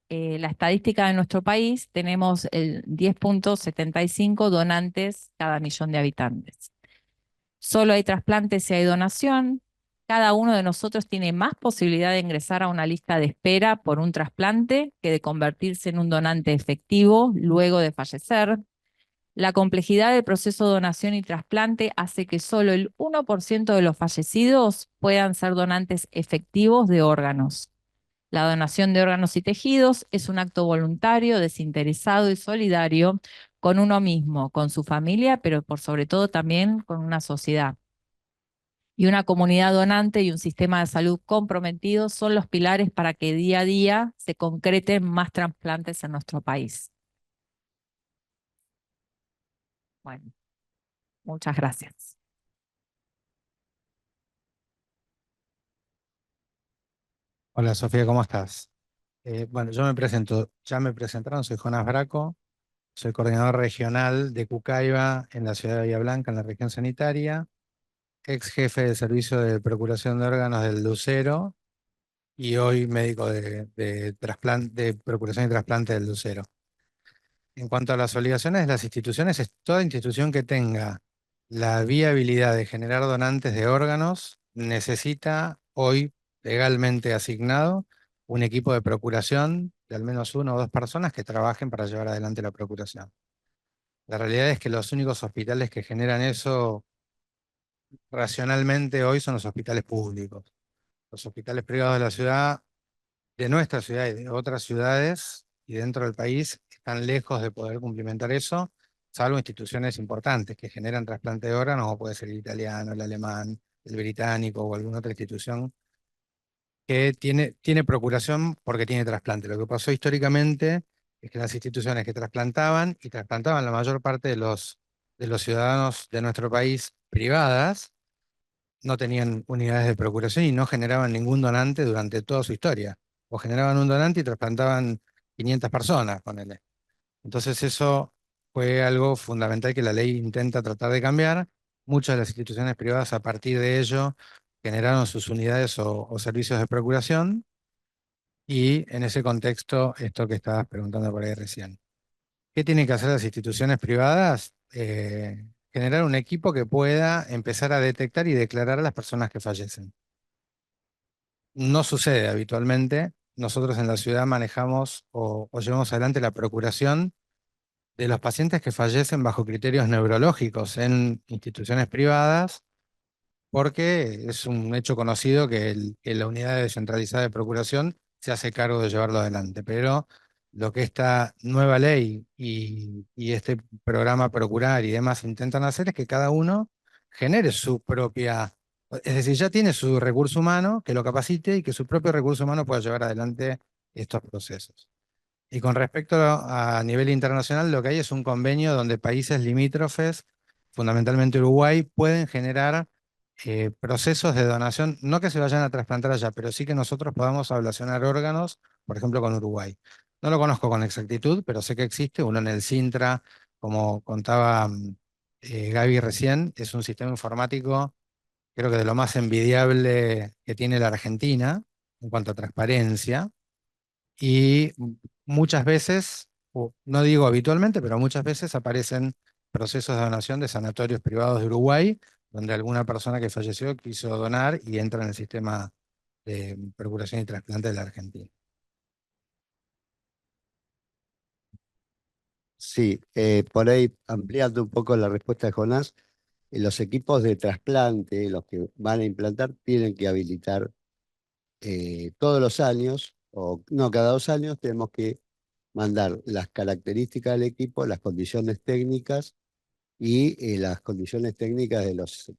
la estadística de nuestro país, tenemos el 10.75 donantes cada millón de habitantes. Solo hay trasplantes si hay donación. Cada uno de nosotros tiene más posibilidad de ingresar a una lista de espera por un trasplante que de convertirse en un donante efectivo luego de fallecer. La complejidad del proceso de donación y trasplante hace que solo el 1% de los fallecidos puedan ser donantes efectivos de órganos. La donación de órganos y tejidos es un acto voluntario, desinteresado y solidario con uno mismo, con su familia, pero por sobre todo también con una sociedad. Y una comunidad donante y un sistema de salud comprometido son los pilares para que día a día se concreten más trasplantes en nuestro país. Bueno, muchas gracias. Hola Sofía, ¿cómo estás? Bueno, yo me presento, ya me presentaron, soy Jonas Braco, soy coordinador regional de Cucaiba en la ciudad de Bahía Blanca, en la región sanitaria, ex jefe de servicio de procuración de órganos del Lucero y hoy médico de de procuración y trasplante del Lucero. En cuanto a las obligaciones de las instituciones, es toda institución que tenga la viabilidad de generar donantes de órganos necesita hoy legalmente asignado un equipo de procuración de al menos 1 o 2 personas que trabajen para llevar adelante la procuración. La realidad es que los únicos hospitales que generan eso racionalmente hoy son los hospitales públicos. Los hospitales privados de la ciudad, de nuestra ciudad y de otras ciudades y dentro del país, están lejos de poder cumplimentar eso, salvo instituciones importantes que generan trasplante de órganos, como puede ser el italiano, el alemán, el británico o alguna otra institución que tiene procuración porque tiene trasplante. Lo que pasó históricamente es que las instituciones que trasplantaban y trasplantaban la mayor parte de los ciudadanos de nuestro país privadas, no tenían unidades de procuración y no generaban ningún donante durante toda su historia. O generaban un donante y trasplantaban 500 personas, ponele. Entonces eso fue algo fundamental que la ley intenta tratar de cambiar. Muchas de las instituciones privadas a partir de ello generaron sus unidades o servicios de procuración y en ese contexto, esto que estabas preguntando por ahí recién. ¿Qué tienen que hacer las instituciones privadas? Generar un equipo que pueda empezar a detectar y declarar a las personas que fallecen. No sucede habitualmente. Nosotros en la ciudad manejamos o llevamos adelante la procuración de los pacientes que fallecen bajo criterios neurológicos en instituciones privadas, porque es un hecho conocido que la unidad descentralizada de procuración se hace cargo de llevarlo adelante. Pero lo que esta nueva ley y este programa Procurar y demás intentan hacer es que cada uno genere su propia, es decir, ya tiene su recurso humano que lo capacite y que su propio recurso humano pueda llevar adelante estos procesos. Y con respecto a nivel internacional, lo que hay es un convenio donde países limítrofes, fundamentalmente Uruguay, pueden generar procesos de donación, no que se vayan a trasplantar allá, pero sí que nosotros podamos ablacionar órganos, por ejemplo, con Uruguay. No lo conozco con exactitud, pero sé que existe uno en el Sintra, como contaba Gaby recién, es un sistema informático, creo que de lo más envidiable que tiene la Argentina en cuanto a transparencia. Y muchas veces, o no digo habitualmente, pero muchas veces aparecen procesos de donación de sanatorios privados de Uruguay, donde alguna persona que falleció quiso donar y entra en el sistema de procuración y trasplante de la Argentina. Sí, por ahí ampliando un poco la respuesta de Jonás, los equipos de trasplante, los que van a implantar, tienen que habilitar todos los años, o no, cada 2 años tenemos que mandar las características del equipo, las condiciones técnicas y las condiciones técnicas de los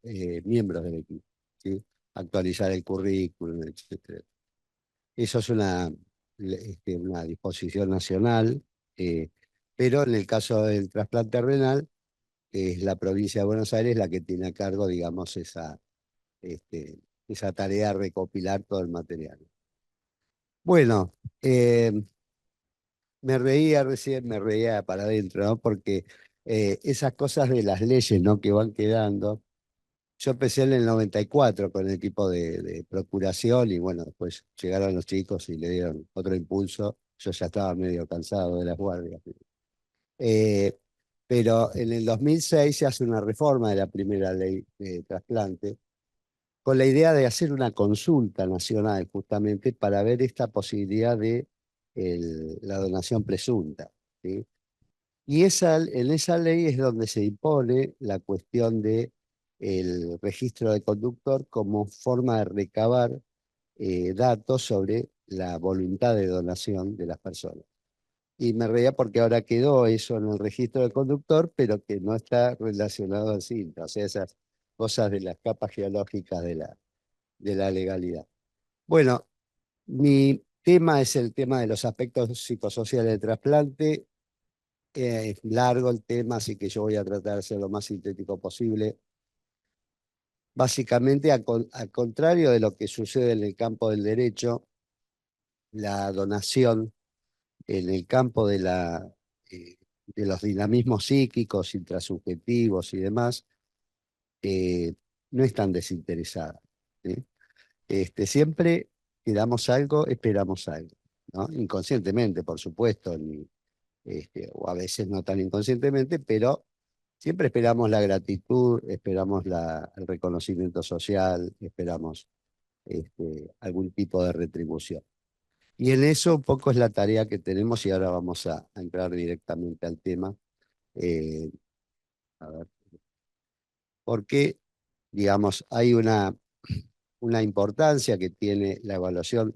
miembros del equipo, ¿sí? Actualizar el currículum, etcétera. Eso es una disposición nacional, eh, pero en el caso del trasplante renal, es la provincia de Buenos Aires la que tiene a cargo, digamos, este, esa tarea de recopilar todo el material. Bueno, me reía recién, me reía para adentro, ¿no? Porque esas cosas de las leyes, ¿no? Que van quedando. Yo empecé en el 94 con el equipo de procuración y bueno, después llegaron los chicos y le dieron otro impulso. Yo ya estaba medio cansado de las guardias. Eh, pero en el 2006 se hace una reforma de la primera ley de trasplante con la idea de hacer una consulta nacional justamente para ver esta posibilidad de la donación presunta, ¿sí? Y en esa ley es donde se impone la cuestión de el registro de conductor como forma de recabar datos sobre la voluntad de donación de las personas. Y me reía porque ahora quedó eso en el registro de conductor, pero que no está relacionado al cinto, o sea, esas cosas de las capas geológicas de la legalidad. Bueno, mi tema es el tema de los aspectos psicosociales del trasplante. Es largo el tema, así que yo voy a tratar de ser lo más sintético posible. Básicamente, al contrario de lo que sucede en el campo del derecho, la donación en el campo de los dinamismos psíquicos, intrasubjetivos y demás, no es tan desinteresada, ¿sí? Siempre que damos algo, esperamos algo, ¿no? Inconscientemente, por supuesto, o a veces no tan inconscientemente, pero siempre esperamos la gratitud, esperamos el reconocimiento social, esperamos algún tipo de retribución. Y en eso un poco es la tarea que tenemos y ahora vamos a entrar directamente al tema. Eh, a ver, porque, digamos, hay una importancia que tiene la evaluación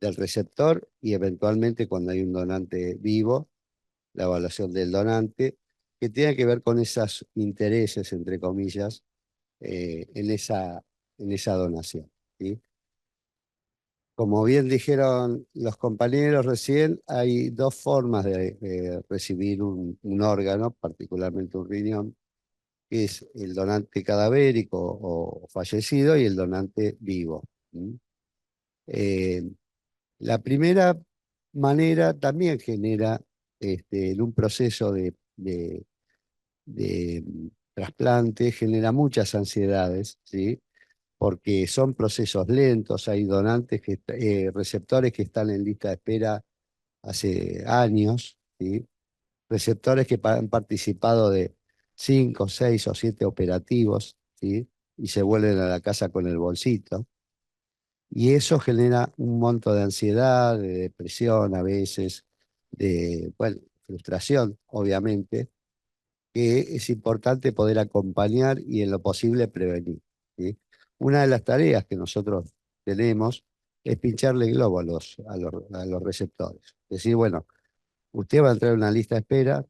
del receptor y eventualmente cuando hay un donante vivo, la evaluación del donante, que tiene que ver con esos intereses, entre comillas, en esa donación, ¿sí? Como bien dijeron los compañeros recién, hay dos formas de recibir un órgano, particularmente un riñón, que es el donante cadavérico o fallecido y el donante vivo. Eh, la primera manera también genera en un proceso de trasplante, genera muchas ansiedades, ¿sí? Porque son procesos lentos, hay donantes receptores que están en lista de espera hace años, ¿sí? Receptores que han participado de 5, 6 o 7 operativos, ¿sí? Y se vuelven a la casa con el bolsito. Y eso genera un monto de ansiedad, de depresión a veces, de, bueno, frustración, obviamente, que es importante poder acompañar y en lo posible prevenir, ¿sí? Una de las tareas que nosotros tenemos es pincharle globo a los receptores. Decir, bueno, usted va a entrar en una lista de espera,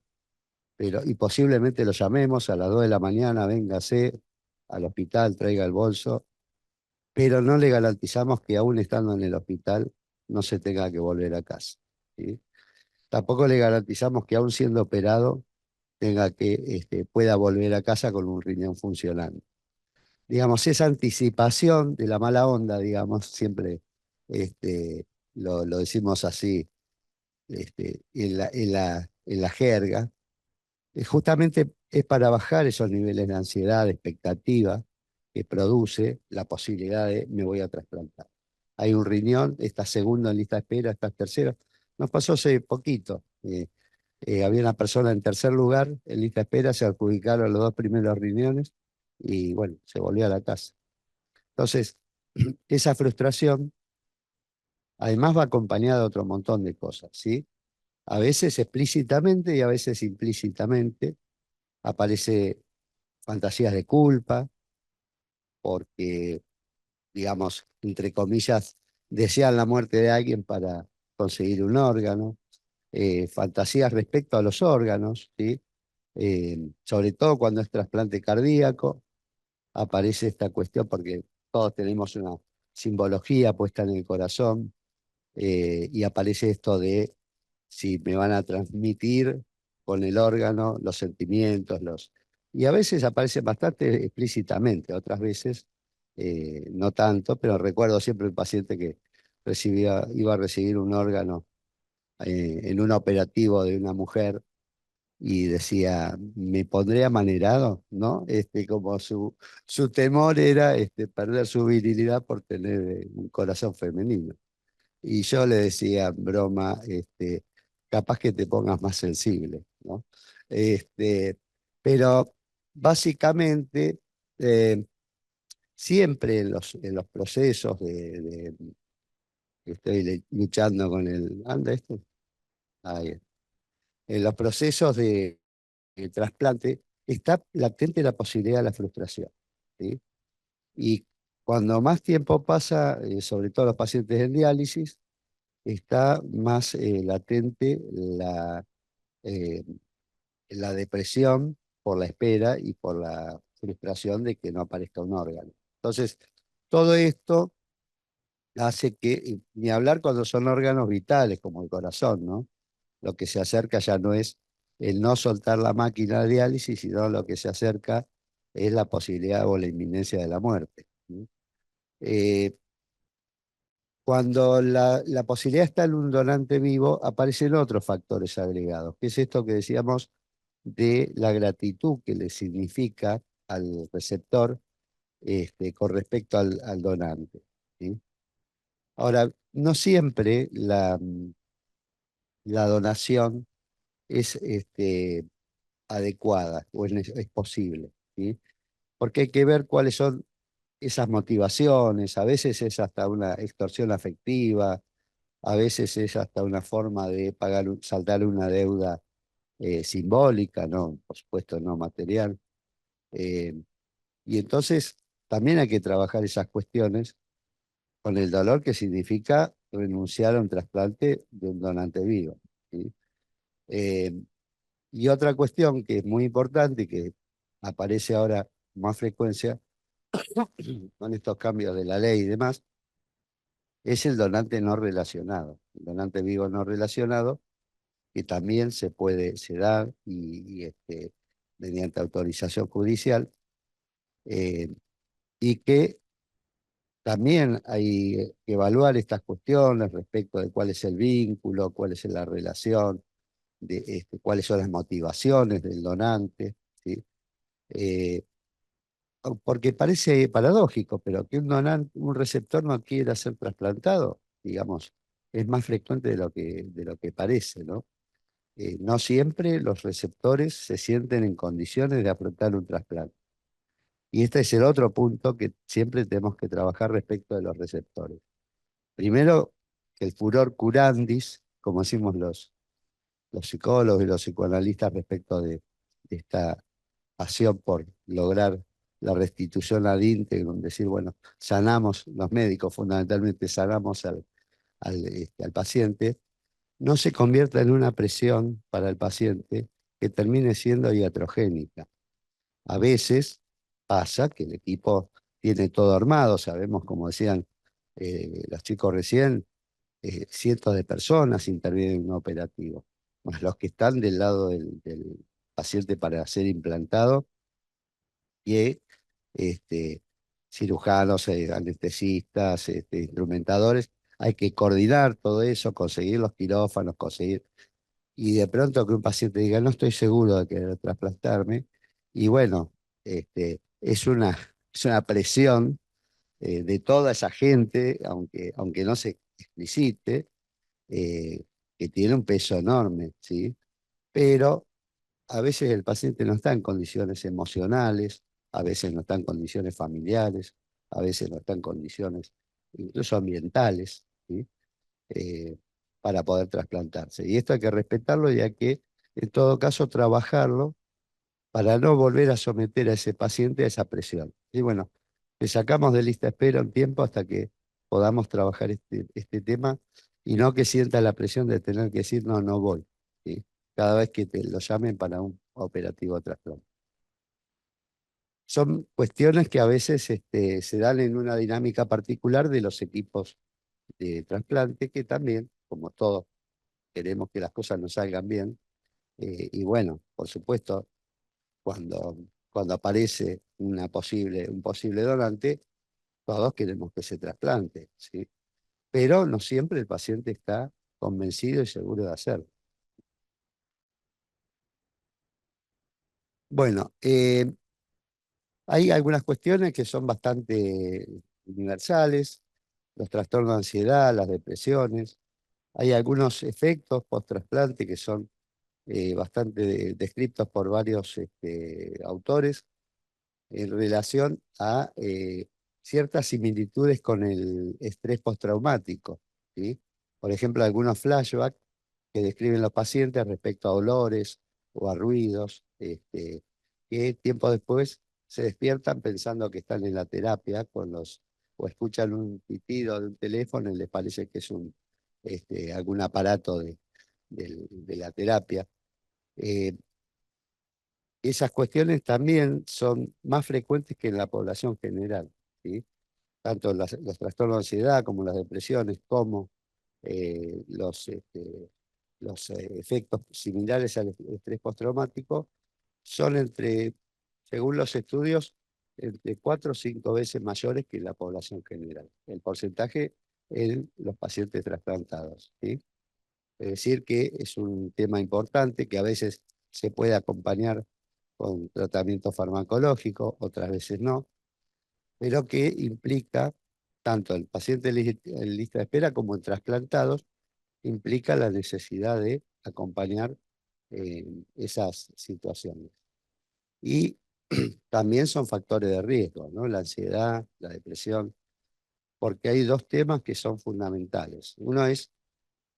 y posiblemente lo llamemos a las 2 de la mañana, véngase al hospital, traiga el bolso, pero no le garantizamos que aún estando en el hospital no se tenga que volver a casa, ¿sí? Tampoco le garantizamos que aún siendo operado pueda volver a casa con un riñón funcionando. Digamos, esa anticipación de la mala onda, digamos, siempre lo decimos así en la jerga, justamente es para bajar esos niveles de ansiedad, de expectativa que produce la posibilidad de me voy a trasplantar. Hay un riñón, estás segundo en lista de espera, estás tercero. Nos pasó hace poquito. Había una persona en tercer lugar en lista de espera, se adjudicaron los 2 primeros riñones y bueno, se volvió a la casa. Entonces, esa frustración además va acompañada de otro montón de cosas, ¿sí? A veces explícitamente y a veces implícitamente aparece fantasías de culpa, porque, digamos, entre comillas, desean la muerte de alguien para conseguir un órgano, fantasías respecto a los órganos, ¿sí? Sobre todo cuando es trasplante cardíaco, aparece esta cuestión porque todos tenemos una simbología puesta en el corazón, y aparece esto de si me van a transmitir con el órgano los sentimientos, y a veces aparece bastante explícitamente, otras veces no tanto, pero recuerdo siempre un paciente que iba a recibir un órgano en un operativo de una mujer y decía, me pondré amanerado, ¿no? Como su temor era perder su virilidad por tener un corazón femenino. Y yo le decía en broma, capaz que te pongas más sensible, ¿no? Pero básicamente, siempre en los procesos que estoy luchando con ¿anda esto? Ahí. En los procesos de trasplante está latente la posibilidad de la frustración, ¿sí? Y cuando más tiempo pasa, sobre todo los pacientes en diálisis, está más latente eh, la depresión por la espera y por la frustración de que no aparezca un órgano. Entonces, todo esto hace que, ni hablar cuando son órganos vitales como el corazón, ¿no? Lo que se acerca ya no es el no soltar la máquina de diálisis, sino lo que se acerca es la posibilidad o la inminencia de la muerte, ¿sí? Eh, Cuando la posibilidad está en un donante vivo, aparecen otros factores agregados, que es esto que decíamos de la gratitud que le significa al receptor con respecto al donante, ¿sí? Ahora, no siempre la donación es adecuada o es posible, ¿sí? Porque hay que ver cuáles son esas motivaciones, a veces es hasta una extorsión afectiva, a veces es hasta una forma de saldar una deuda simbólica, no, por supuesto no material. Eh, y entonces también hay que trabajar esas cuestiones con el dolor que significa renunciar a un trasplante de un donante vivo, ¿sí? Eh, y otra cuestión que es muy importante y que aparece ahora con más frecuencia con estos cambios de la ley y demás, es el donante no relacionado, el donante vivo no relacionado, que también se da mediante autorización judicial, y que también hay que evaluar estas cuestiones respecto de cuál es el vínculo, cuál es la relación, cuáles son las motivaciones del donante, ¿sí? Porque parece paradójico, pero que un receptor no quiera ser trasplantado, digamos, es más frecuente de lo que parece, ¿no? No siempre los receptores se sienten en condiciones de afrontar un trasplante. Y este es el otro punto que siempre tenemos que trabajar respecto de los receptores. Primero, que el furor curandis, como decimos los psicólogos y los psicoanalistas respecto de esta pasión por lograr la restitución ad íntegrum, decir, bueno, sanamos, los médicos fundamentalmente sanamos al paciente, no se convierta en una presión para el paciente que termine siendo iatrogénica. A veces pasa que el equipo tiene todo armado, sabemos, como decían los chicos recién, cientos de personas intervienen en un operativo, más los que están del lado del paciente para ser implantado, y cirujanos, anestesistas, instrumentadores. Hay que coordinar todo eso, conseguir los quirófanos, conseguir. Y de pronto que un paciente diga, no estoy seguro de querer trasplantarme, y bueno, es una presión de toda esa gente, aunque no se explicite, eh, que tiene un peso enorme, ¿sí? Pero a veces el paciente no está en condiciones emocionales, a veces no está en condiciones familiares, a veces no está en condiciones incluso ambientales, ¿sí? Eh, para poder trasplantarse. Y esto hay que respetarlo y hay que, en todo caso, trabajarlo para no volver a someter a ese paciente a esa presión. Y bueno, le sacamos de lista de espera un tiempo hasta que podamos trabajar este tema y no que sienta la presión de tener que decir, no, no voy, ¿sí? Cada vez que te lo llamen para un operativo trasplante. Son cuestiones que a veces se dan en una dinámica particular de los equipos de trasplante, que también, como todos, queremos que las cosas nos salgan bien. Y bueno, por supuesto, cuando aparece un posible donante, todos queremos que se trasplante, ¿sí? Pero no siempre el paciente está convencido y seguro de hacerlo. Bueno, hay algunas cuestiones que son bastante universales, los trastornos de ansiedad, las depresiones. Hay algunos efectos post-trasplante que son bastante descritos por varios autores en relación a ciertas similitudes con el estrés postraumático, ¿sí? Por ejemplo, algunos flashbacks que describen los pacientes respecto a olores o a ruidos, que tiempo después se despiertan pensando que están en la terapia o escuchan un pitido de un teléfono y les parece que es algún aparato de la terapia. Esas cuestiones también son más frecuentes que en la población general, ¿sí? Tanto los trastornos de ansiedad como las depresiones, como los efectos similares al estrés postraumático, son según los estudios, entre 4 o 5 veces mayores que en la población general. El porcentaje en los pacientes trasplantados, ¿sí? Es decir, que es un tema importante que a veces se puede acompañar con tratamiento farmacológico, otras veces no, pero que implica, tanto el paciente en lista de espera como en trasplantados, implica la necesidad de acompañar esas situaciones. Y también son factores de riesgo, ¿no? La ansiedad, la depresión, porque hay dos temas que son fundamentales. Uno es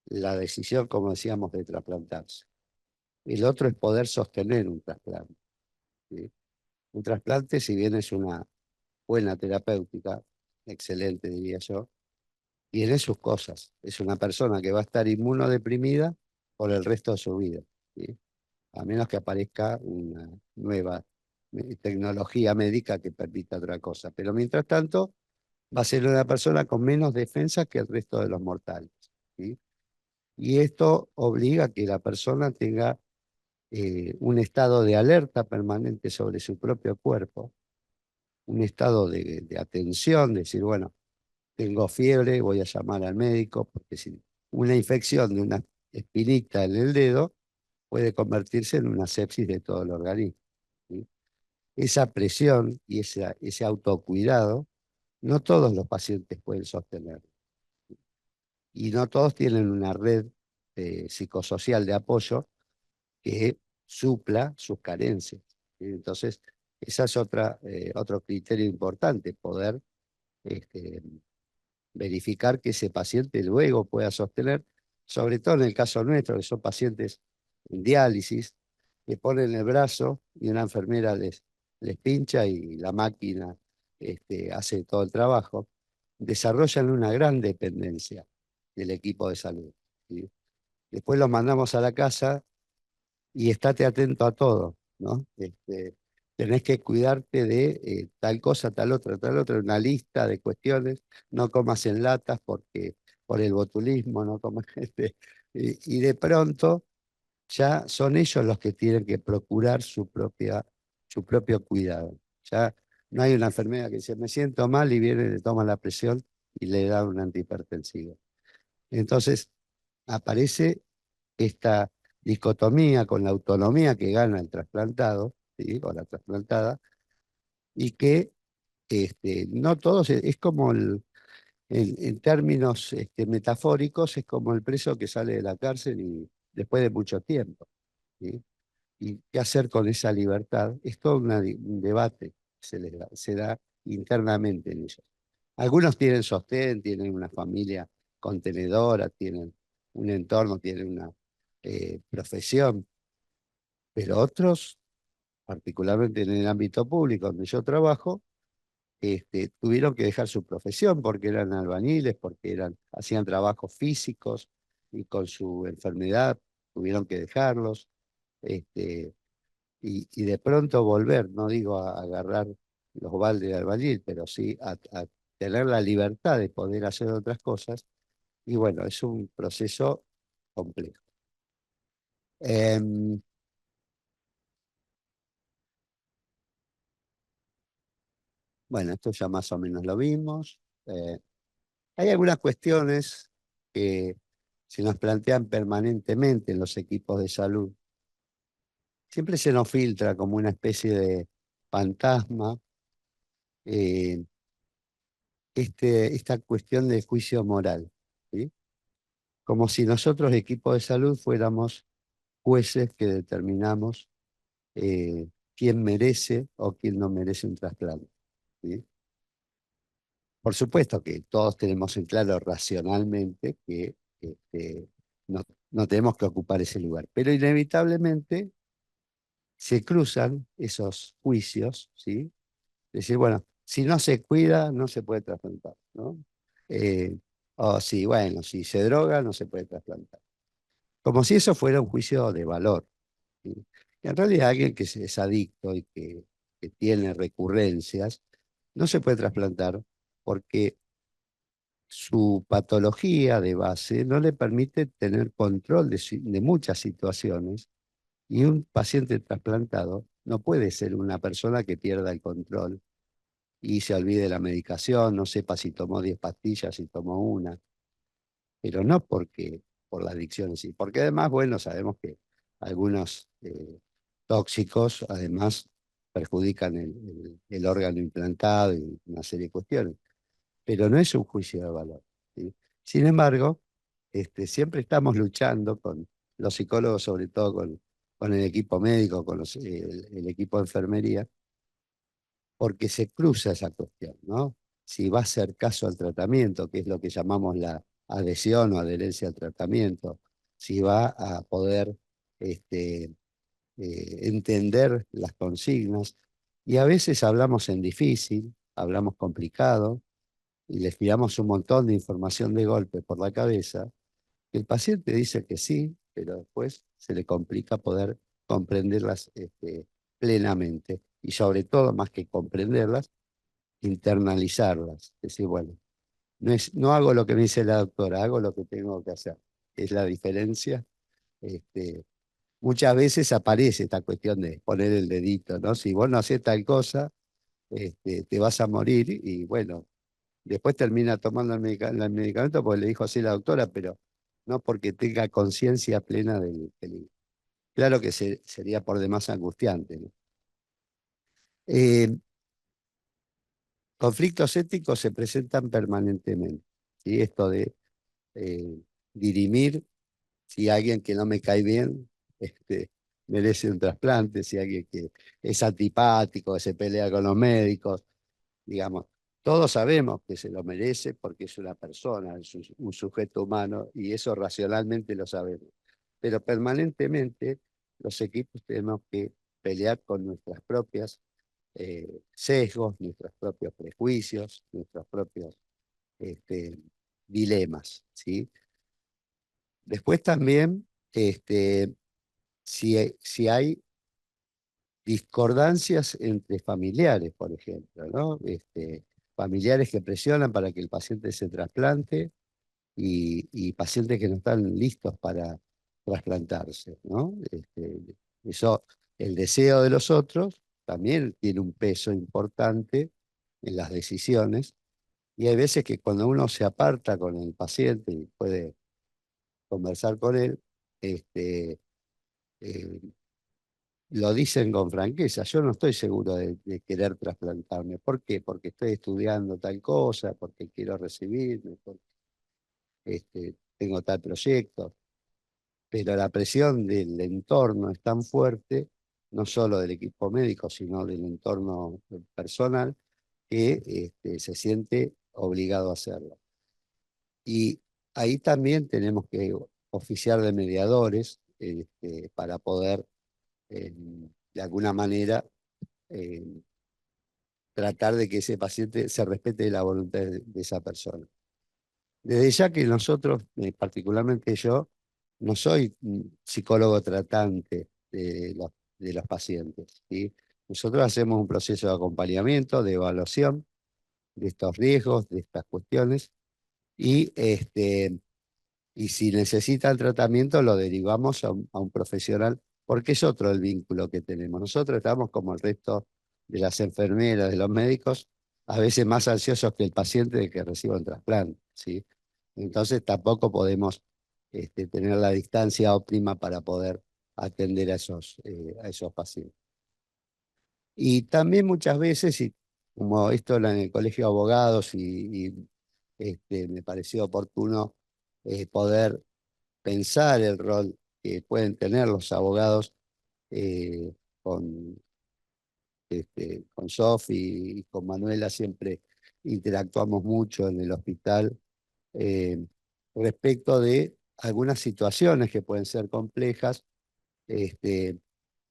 la decisión, como decíamos, de trasplantarse. El otro es poder sostener un trasplante, ¿sí? Un trasplante, si bien es una buena terapéutica, excelente diría yo, tiene sus cosas. Es una persona que va a estar inmunodeprimida por el resto de su vida, ¿sí? A menos que aparezca una nueva tecnología médica que permita otra cosa. Pero mientras tanto, va a ser una persona con menos defensa que el resto de los mortales, ¿sí? Y esto obliga a que la persona tenga un estado de alerta permanente sobre su propio cuerpo, un estado de atención, decir, bueno, tengo fiebre, voy a llamar al médico, porque si una infección de una espinita en el dedo puede convertirse en una sepsis de todo el organismo, ¿sí? Esa presión y ese autocuidado, no todos los pacientes pueden sostener. Y no todos tienen una red psicosocial de apoyo que supla sus carencias, ¿sí? Entonces, esa es otro criterio importante, poder este, verificar que ese paciente luego pueda sostener, sobre todo en el caso nuestro, que son pacientes en diálisis, que ponen el brazo y una enfermera les pincha y la máquina hace todo el trabajo, desarrollan una gran dependencia del equipo de salud, ¿sí? Después los mandamos a la casa y estate atento a todo, ¿no? Tenés que cuidarte de tal cosa, tal otra, una lista de cuestiones, no comas en latas porque por el botulismo, no comas, y de pronto ya son ellos los que tienen que procurar su propio cuidado. Ya no hay una enfermera que dice, me siento mal y viene, le toma la presión y le da un antihipertensivo. Entonces aparece esta dicotomía con la autonomía que gana el trasplantado, ¿sí? O la trasplantada, y que no todos, es como en términos metafóricos, es como el preso que sale de la cárcel y después de mucho tiempo, ¿sí? ¿Y qué hacer con esa libertad? Es todo un debate que se da internamente en ellos. Algunos tienen sostén, tienen una familia contenedora, tienen un entorno, tienen una profesión, pero otros, particularmente en el ámbito público donde yo trabajo, tuvieron que dejar su profesión porque eran albañiles, porque hacían trabajos físicos y con su enfermedad tuvieron que dejarlos. Este, y de pronto volver, no digo a agarrar los baldes de albañil, pero sí a tener la libertad de poder hacer otras cosas. Y bueno, es un proceso complejo. Em, bueno, esto ya más o menos lo vimos. Hay algunas cuestiones que se nos plantean permanentemente en los equipos de salud. Siempre se nos filtra como una especie de fantasma eh, esta cuestión de juicio moral, ¿sí? Como si nosotros, equipo de salud, fuéramos jueces que determinamos quién merece o quién no merece un trasplante, ¿sí? Por supuesto que todos tenemos en claro racionalmente que no, no tenemos que ocupar ese lugar, pero inevitablemente se cruzan esos juicios, ¿sí? Decir, bueno, si no se cuida, no se puede trasplantar, ¿no? Eh, o si, bueno, si se droga, no se puede trasplantar. Como si eso fuera un juicio de valor, ¿sí? Y en realidad alguien que es adicto y que tiene recurrencias, no se puede trasplantar porque su patología de base no le permite tener control de muchas situaciones, y un paciente trasplantado no puede ser una persona que pierda el control y se olvide de la medicación, no sepa si tomó 10 pastillas, si tomó una, pero no por la adicción en sí, porque además, bueno, sabemos que algunos tóxicos además perjudican el órgano implantado y una serie de cuestiones, pero no es un juicio de valor, ¿sí? Sin embargo, siempre estamos luchando con los psicólogos, sobre todo con el equipo médico, con el equipo de enfermería, porque se cruza esa cuestión, ¿no? Si va a hacer caso al tratamiento, que es lo que llamamos la adhesión o adherencia al tratamiento, si va a poder entender las consignas, y a veces hablamos en difícil, hablamos complicado, y les tiramos un montón de información de golpe por la cabeza, que el paciente dice que sí, pero después se le complica poder comprenderlas plenamente. Y sobre todo, más que comprenderlas, internalizarlas. Es decir, bueno, no hago lo que me dice la doctora, hago lo que tengo que hacer. Es la diferencia. este, muchas veces aparece esta cuestión de poner el dedito, ¿no? Si vos no haces tal cosa, te vas a morir y bueno, después termina tomando el medicamento porque le dijo así la doctora, pero no porque tenga conciencia plena del peligro. Claro que sería por demás angustiante, ¿no? Eh, Conflictos éticos se presentan permanentemente, ¿sí? Esto de eh, dirimir si alguien que no me cae bien merece un trasplante, si alguien que es antipático, que se pelea con los médicos, digamos. Todos sabemos que se lo merece porque es una persona, es un sujeto humano y eso racionalmente lo sabemos. Pero permanentemente los equipos tenemos que pelear con nuestras propias sesgos, nuestros propios prejuicios, nuestros propios dilemas, ¿sí? Después también, si hay discordancias entre familiares, por ejemplo, ¿no? Familiares que presionan para que el paciente se trasplante y pacientes que no están listos para trasplantarse, ¿no? Eso, el deseo de los otros también tiene un peso importante en las decisiones y hay veces que cuando uno se aparta con el paciente y puede conversar con él, eh, lo dicen con franqueza. Yo no estoy seguro de querer trasplantarme. ¿Por qué? Porque estoy estudiando tal cosa, porque quiero recibirme, porque tengo tal proyecto. Pero la presión del entorno es tan fuerte, no solo del equipo médico, sino del entorno personal, que se siente obligado a hacerlo. Y ahí también tenemos que oficiar de mediadores para poder, de alguna manera, eh, tratar de que ese paciente se respete la voluntad de esa persona. Desde ya que nosotros, particularmente yo, no soy psicólogo tratante de los pacientes, ¿sí? Nosotros hacemos un proceso de acompañamiento, de evaluación de estos riesgos, de estas cuestiones, y y si necesitan tratamiento, lo derivamos a un profesional, porque es otro el vínculo que tenemos. Nosotros estamos como el resto de las enfermeras, de los médicos, a veces más ansiosos que el paciente de que reciba un trasplante, ¿sí? Entonces tampoco podemos tener la distancia óptima para poder atender a esos pacientes. Y también muchas veces, y como esto en el colegio de abogados, me pareció oportuno poder pensar el rol que pueden tener los abogados eh, con, con Sofi y con Manuela siempre interactuamos mucho en el hospital eh, respecto de algunas situaciones que pueden ser complejas este,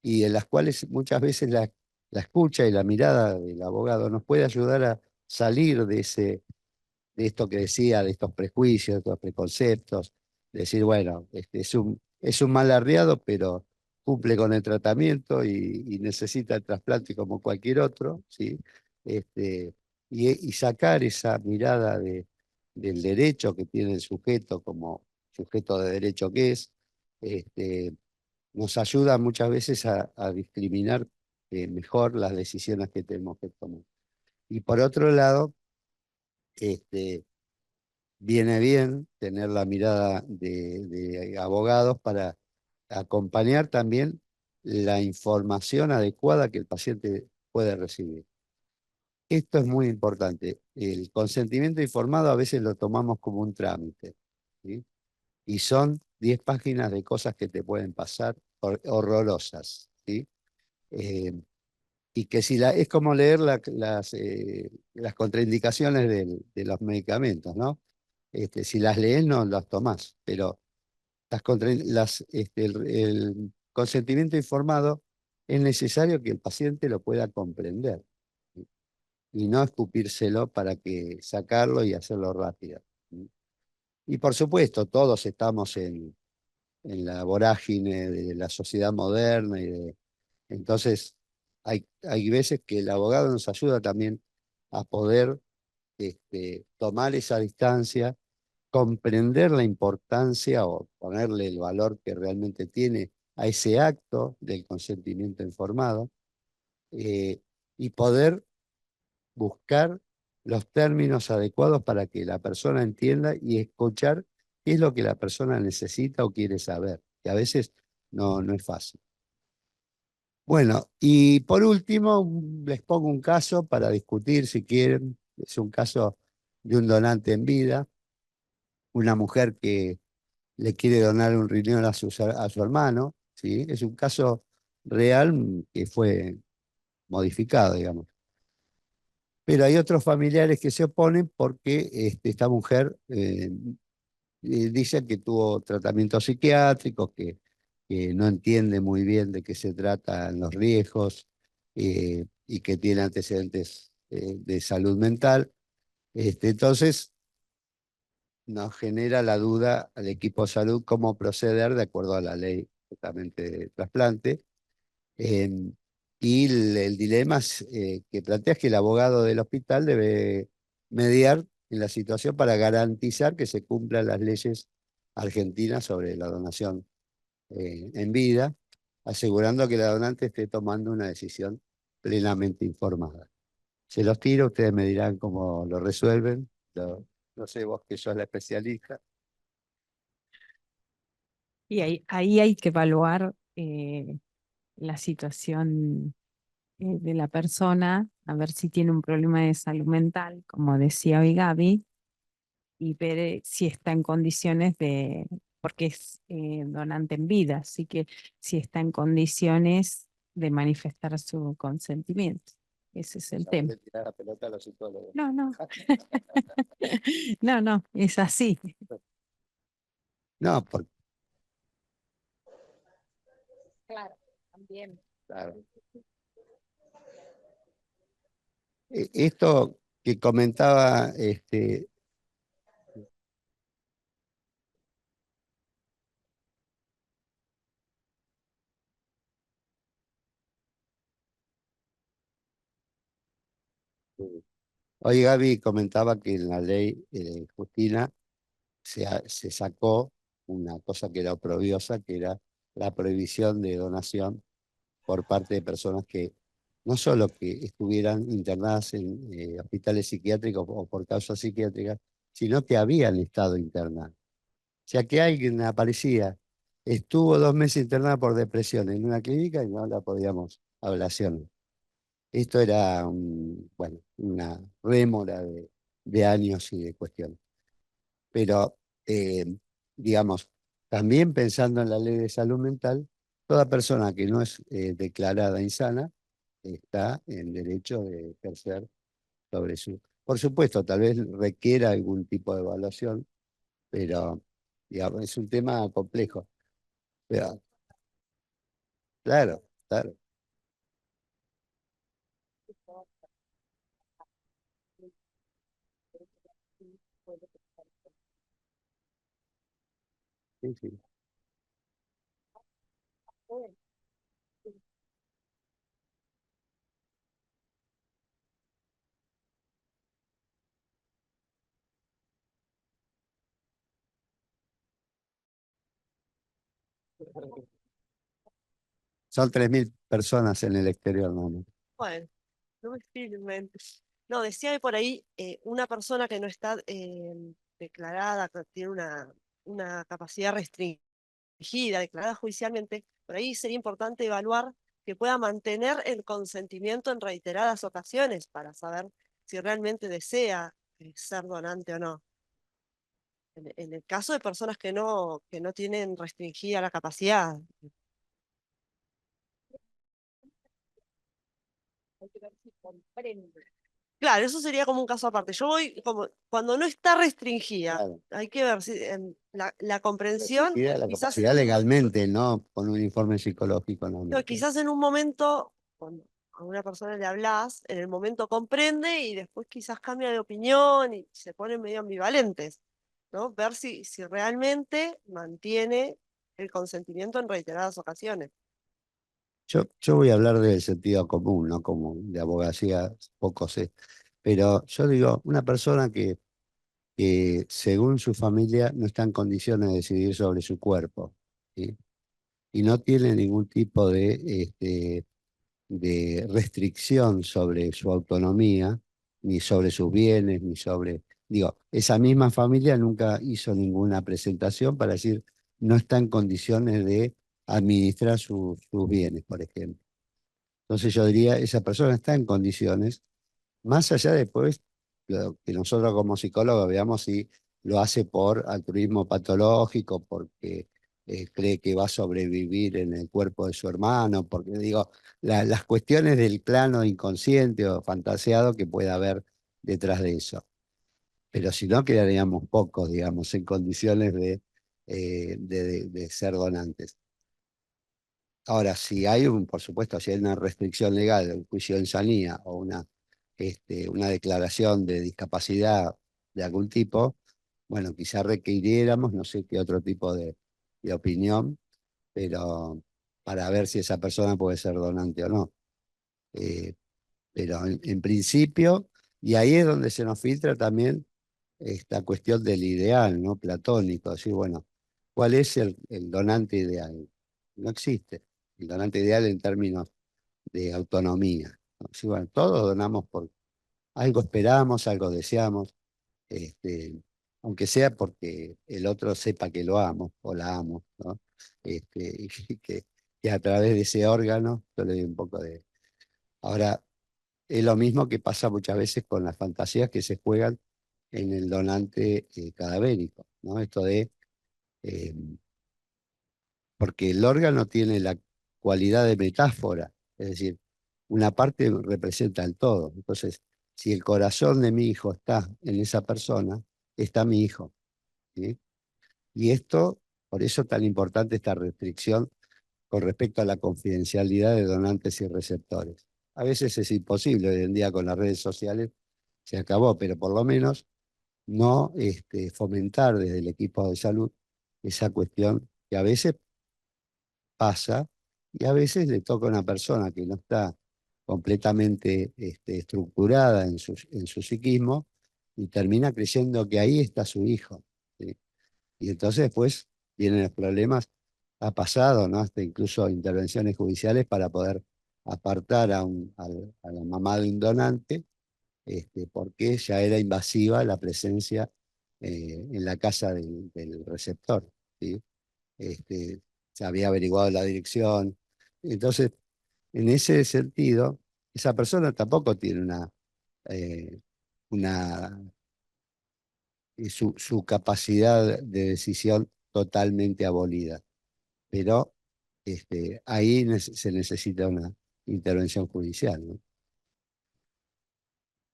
y en las cuales muchas veces la escucha y la mirada del abogado nos puede ayudar a salir de esto que decía, de estos prejuicios, de estos preconceptos, decir, bueno, es un mal arriado, pero cumple con el tratamiento y necesita el trasplante como cualquier otro, ¿sí? Este, y sacar esa mirada del derecho que tiene el sujeto como sujeto de derecho que es, este, nos ayuda muchas veces a discriminar mejor las decisiones que tenemos que tomar. Y por otro lado, este, viene bien tener la mirada de abogados para acompañar también la información adecuada que el paciente puede recibir. Esto es muy importante. El consentimiento informado a veces lo tomamos como un trámite, ¿sí? Y son 10 páginas de cosas que te pueden pasar horrorosas, ¿sí? Eh, y que si es como leer las contraindicaciones de los medicamentos, ¿no? Si las lees no las tomás, pero el consentimiento informado es necesario que el paciente lo pueda comprender, ¿sí? Y no escupírselo para que sacarlo y hacerlo rápido, ¿sí? Y por supuesto, todos estamos en la vorágine de la sociedad moderna entonces hay veces que el abogado nos ayuda también a poder tomar esa distancia, comprender la importancia o ponerle el valor que realmente tiene a ese acto del consentimiento informado y poder buscar los términos adecuados para que la persona entienda y escuchar qué es lo que la persona necesita o quiere saber, que a veces no es fácil. Bueno, y por último, les pongo un caso para discutir si quieren. Es un caso de un donante en vida, una mujer que le quiere donar un riñón a su hermano, ¿sí? Es un caso real que fue modificado, digamos. Pero hay otros familiares que se oponen porque esta mujer dice que tuvo tratamientos psiquiátricos, que no entiende muy bien de qué se tratan los riesgos y que tiene antecedentes de salud mental. Entonces, nos genera la duda al equipo de salud cómo proceder de acuerdo a la ley justamente de trasplante. Y el dilema que plantea es que el abogado del hospital debe mediar en la situación para garantizar que se cumplan las leyes argentinas sobre la donación en vida, asegurando que la donante esté tomando una decisión plenamente informada. Se los tiro, ustedes me dirán cómo lo resuelven. No sé, vos que sos la especialista. Y ahí hay que evaluar la situación de la persona, a ver si tiene un problema de salud mental, como decía hoy Gaby, y ver si está en condiciones de, porque es donante en vida, así que si está en condiciones de manifestar su consentimiento. Ese es el tema. Le tirar la pelota a los psicólogos. No, no. No, no, es así. No, porque Claro, también. claro. Esto que comentaba hoy Gaby comentaba que en la ley Justina se sacó una cosa que era oprobiosa, que era la prohibición de donación por parte de personas que no solo que estuvieran internadas en hospitales psiquiátricos o por causas psiquiátricas, sino que habían estado internadas. O sea que alguien aparecía, estuvo 2 meses internada por depresión en una clínica y no la podíamos ablacionar. Esto era bueno, una rémora de años y de cuestiones. Pero, digamos, también pensando en la ley de salud mental, toda persona que no es declarada insana está en derecho de ejercer sobre su... Por supuesto, tal vez requiera algún tipo de evaluación, pero digamos, es un tema complejo. Pero, claro, claro. Sí, sí. Son 3.000 personas en el exterior, ¿no? Bueno, no me filmen. No, decía que por ahí una persona que no está declarada, que tiene una capacidad restringida, declarada judicialmente, por ahí sería importante evaluar que pueda mantener el consentimiento en reiteradas ocasiones para saber si realmente desea ser donante o no. En el caso de personas que no tienen restringida la capacidad. Hay que ver si comprende. Claro, eso sería como un caso aparte. Yo voy como cuando no está restringida, Claro. hay que ver si la comprensión, Restringida la quizás, capacidad legalmente, no con un informe psicológico. no, quizás en un momento, cuando a una persona le hablas, en el momento comprende y después quizás cambia de opinión y se ponen medio ambivalentes, ¿no? Ver si realmente mantiene el consentimiento en reiteradas ocasiones. Yo voy a hablar del sentido común, no como de abogacía, poco sé. Pero yo digo, una persona que según su familia no está en condiciones de decidir sobre su cuerpo, ¿sí? y no tiene ningún tipo de restricción sobre su autonomía, ni sobre sus bienes, ni sobre... Digo, esa misma familia nunca hizo ninguna presentación para decir no está en condiciones de administrar sus bienes, por ejemplo. Entonces yo diría, esa persona está en condiciones, más allá de después lo que nosotros como psicólogos veamos si lo hace por altruismo patológico, porque cree que va a sobrevivir en el cuerpo de su hermano, porque digo, las cuestiones del plano inconsciente o fantaseado que pueda haber detrás de eso. Pero si no, quedaríamos pocos, digamos, en condiciones de ser donantes. Ahora, si hay por supuesto, si hay una restricción legal, un juicio de insanía o una declaración de discapacidad de algún tipo, bueno, quizá requiriéramos, no sé qué otro tipo de opinión, pero para ver si esa persona puede ser donante o no. Eh, pero en principio, y ahí es donde se nos filtra también esta cuestión del ideal, ¿no? Platónico, decir, bueno, ¿cuál es el donante ideal? No existe el donante ideal en términos de autonomía, ¿no? Sí, bueno, todos donamos por algo esperamos, algo deseamos, este, aunque sea porque el otro sepa que lo amo o la amo, ¿no? Y que a través de ese órgano yo le doy un poco de... Ahora, es lo mismo que pasa muchas veces con las fantasías que se juegan en el donante cadavérico, ¿no? Esto de, eh, porque el órgano tiene la cualidad de metáfora, es decir, una parte representa el todo. Entonces, si el corazón de mi hijo está en esa persona, está mi hijo, ¿sí? Y esto, por eso es tan importante esta restricción con respecto a la confidencialidad de donantes y receptores. A veces es imposible, hoy en día con las redes sociales se acabó, pero por lo menos no fomentar desde el equipo de salud esa cuestión que a veces pasa y a veces le toca a una persona que no está completamente estructurada en su psiquismo y termina creyendo que ahí está su hijo, ¿sí? Y entonces después vienen los problemas, ha pasado, ¿no? Hasta incluso intervenciones judiciales para poder apartar a la mamá de un donante, porque ya era invasiva la presencia en la casa del receptor, ¿sí? Este, se había averiguado la dirección. Entonces, en ese sentido, esa persona tampoco tiene eh, una su capacidad de decisión totalmente abolida. Pero ahí se necesita una intervención judicial, ¿no?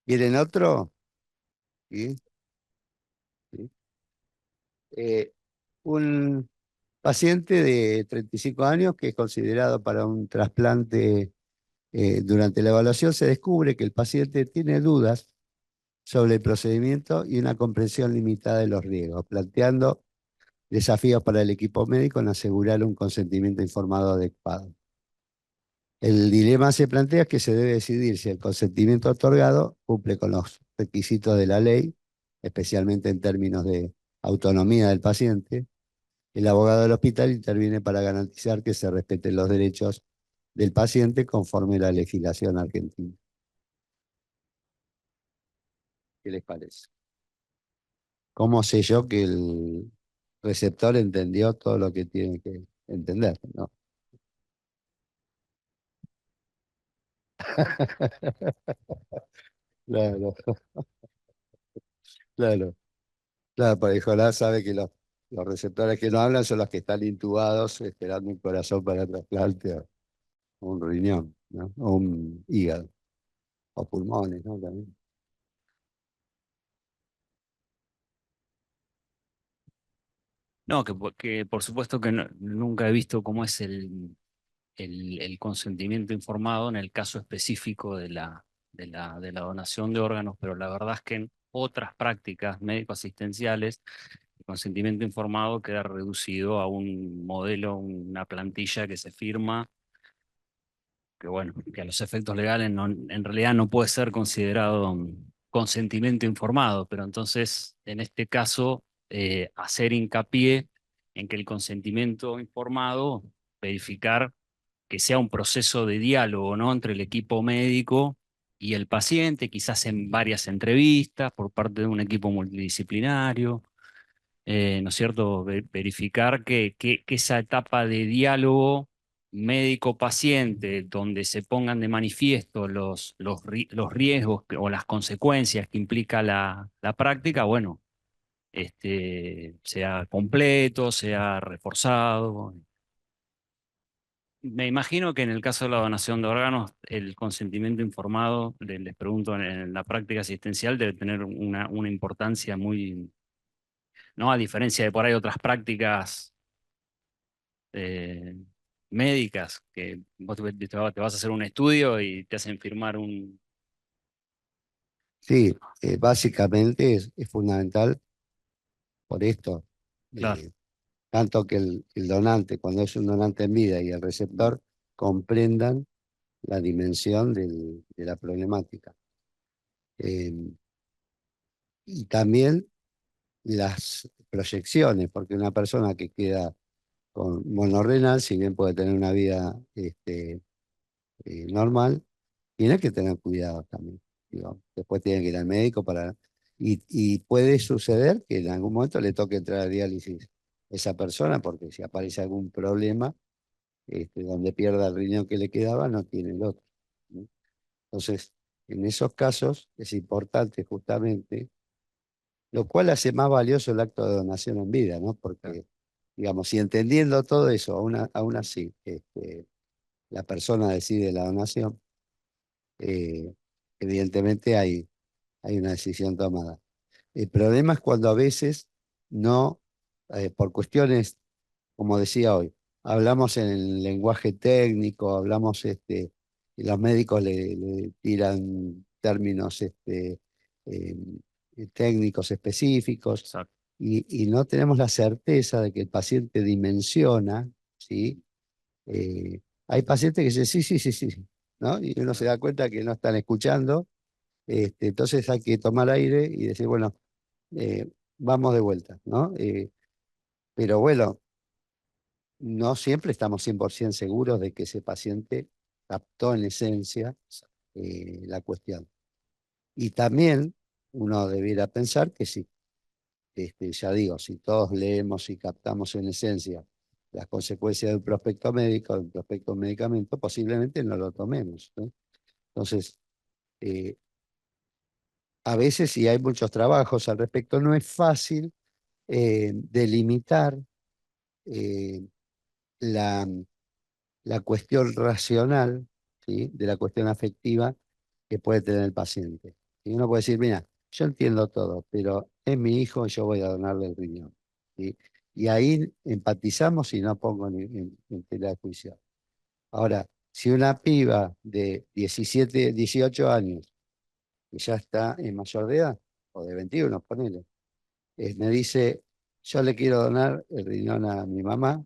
¿Quieren otro? ¿Sí? ¿Sí? Eh, un paciente de 35 años que es considerado para un trasplante. Durante la evaluación se descubre que el paciente tiene dudas sobre el procedimiento y una comprensión limitada de los riesgos, planteando desafíos para el equipo médico en asegurar un consentimiento informado adecuado. El dilema se plantea que se debe decidir si el consentimiento otorgado cumple con los requisitos de la ley, especialmente en términos de autonomía del paciente. El abogado del hospital interviene para garantizar que se respeten los derechos del paciente conforme a la legislación argentina. ¿Qué les parece? ¿Cómo sé yo que el receptor entendió todo lo que tiene que entender, ¿no? Claro, claro, claro, porque Nicolás sabe que los receptores que no hablan son los que están intubados esperando un corazón para trasplante o un riñón, ¿no? O un hígado, o pulmones, ¿no? También. No, que por supuesto que nunca he visto cómo es el consentimiento informado en el caso específico de la donación de órganos, pero la verdad es que en otras prácticas médico-asistenciales el consentimiento informado queda reducido a un modelo, una plantilla que se firma, que bueno, que a los efectos legales en realidad no puede ser considerado un consentimiento informado, pero entonces en este caso hacer hincapié en que el consentimiento informado verificar que sea un proceso de diálogo, ¿no? Entre el equipo médico y el paciente, quizás en varias entrevistas por parte de un equipo multidisciplinario, ¿no es cierto? Verificar que esa etapa de diálogo médico-paciente, donde se pongan de manifiesto los riesgos o las consecuencias que implica la práctica, bueno, sea completo, sea reforzado. Me imagino que en el caso de la donación de órganos, el consentimiento informado, les pregunto, en la práctica asistencial debe tener una importancia muy, ¿no? A diferencia de por ahí otras prácticas eh, médicas, que vos te vas a hacer un estudio y te hacen firmar un... Sí, básicamente es fundamental por esto. Claro. Tanto que el donante, cuando es un donante en vida y el receptor, comprendan la dimensión de la problemática. Eh, y también las proyecciones, porque una persona que queda con monorrenal, si bien puede tener una vida normal, tiene que tener cuidado también. Digo, después tiene que ir al médico para... Y puede suceder que en algún momento le toque entrar a diálisis esa persona, porque si aparece algún problema, donde pierda el riñón que le quedaba, no tiene el otro, ¿no? Entonces, en esos casos es importante justamente, lo cual hace más valioso el acto de donación en vida, ¿no? Porque, digamos, si entendiendo todo eso, aún así, la persona decide la donación, eh, evidentemente hay una decisión tomada. El problema es cuando a veces no, por cuestiones, como decía hoy, hablamos en el lenguaje técnico, hablamos, y los médicos le tiran términos eh, técnicos específicos Exacto. y no tenemos la certeza de que el paciente dimensiona, ¿sí? Hay pacientes que dicen sí, sí, sí, sí, ¿no? Y uno se da cuenta que no están escuchando, entonces hay que tomar aire y decir, bueno, vamos de vuelta, ¿no? Pero bueno, no siempre estamos 100% seguros de que ese paciente captó en esencia la cuestión. Y también uno debiera pensar que si, ya digo, si todos leemos y captamos en esencia las consecuencias de un prospecto médico, de un prospecto de un medicamento, posiblemente no lo tomemos, ¿no? Entonces, eh, a veces, y hay muchos trabajos al respecto, no es fácil delimitar eh, la, la cuestión racional, ¿sí? De la cuestión afectiva que puede tener el paciente. Y uno puede decir, mira, yo entiendo todo, pero es mi hijo y yo voy a donarle el riñón, ¿sí? Y ahí empatizamos y no pongo en tela de juicio. Ahora, si una piba de 17, 18 años, que ya está en mayor de edad, o de 21, ponele, me dice, yo le quiero donar el riñón a mi mamá,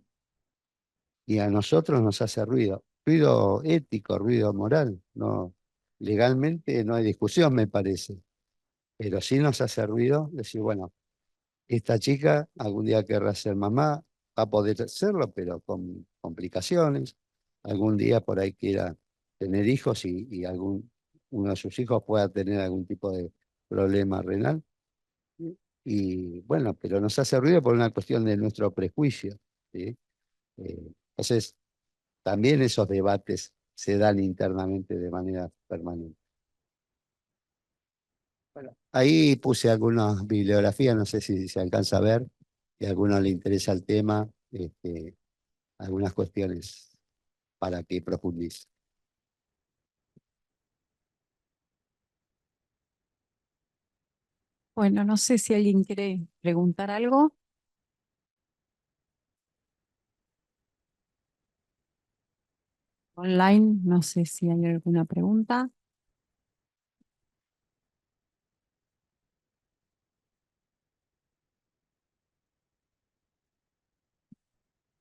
y a nosotros nos hace ruido, ruido ético, ruido moral, no, legalmente no hay discusión, me parece, pero sí nos hace ruido decir, bueno, esta chica algún día querrá ser mamá, va a poder hacerlo, pero con complicaciones, algún día por ahí quiera tener hijos y uno de sus hijos pueda tener algún tipo de problema renal. Y bueno, pero nos hace ruido por una cuestión de nuestro prejuicio, ¿sí? Entonces, también esos debates se dan internamente de manera permanente. Bueno, ahí puse algunas bibliografías, no sé si se alcanza a ver, si a alguno le interesa el tema, algunas cuestiones para que profundice. Bueno, no sé si alguien quiere preguntar algo. Online, no sé si hay alguna pregunta.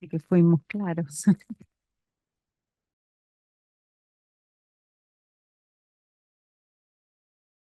Y que fuimos claros.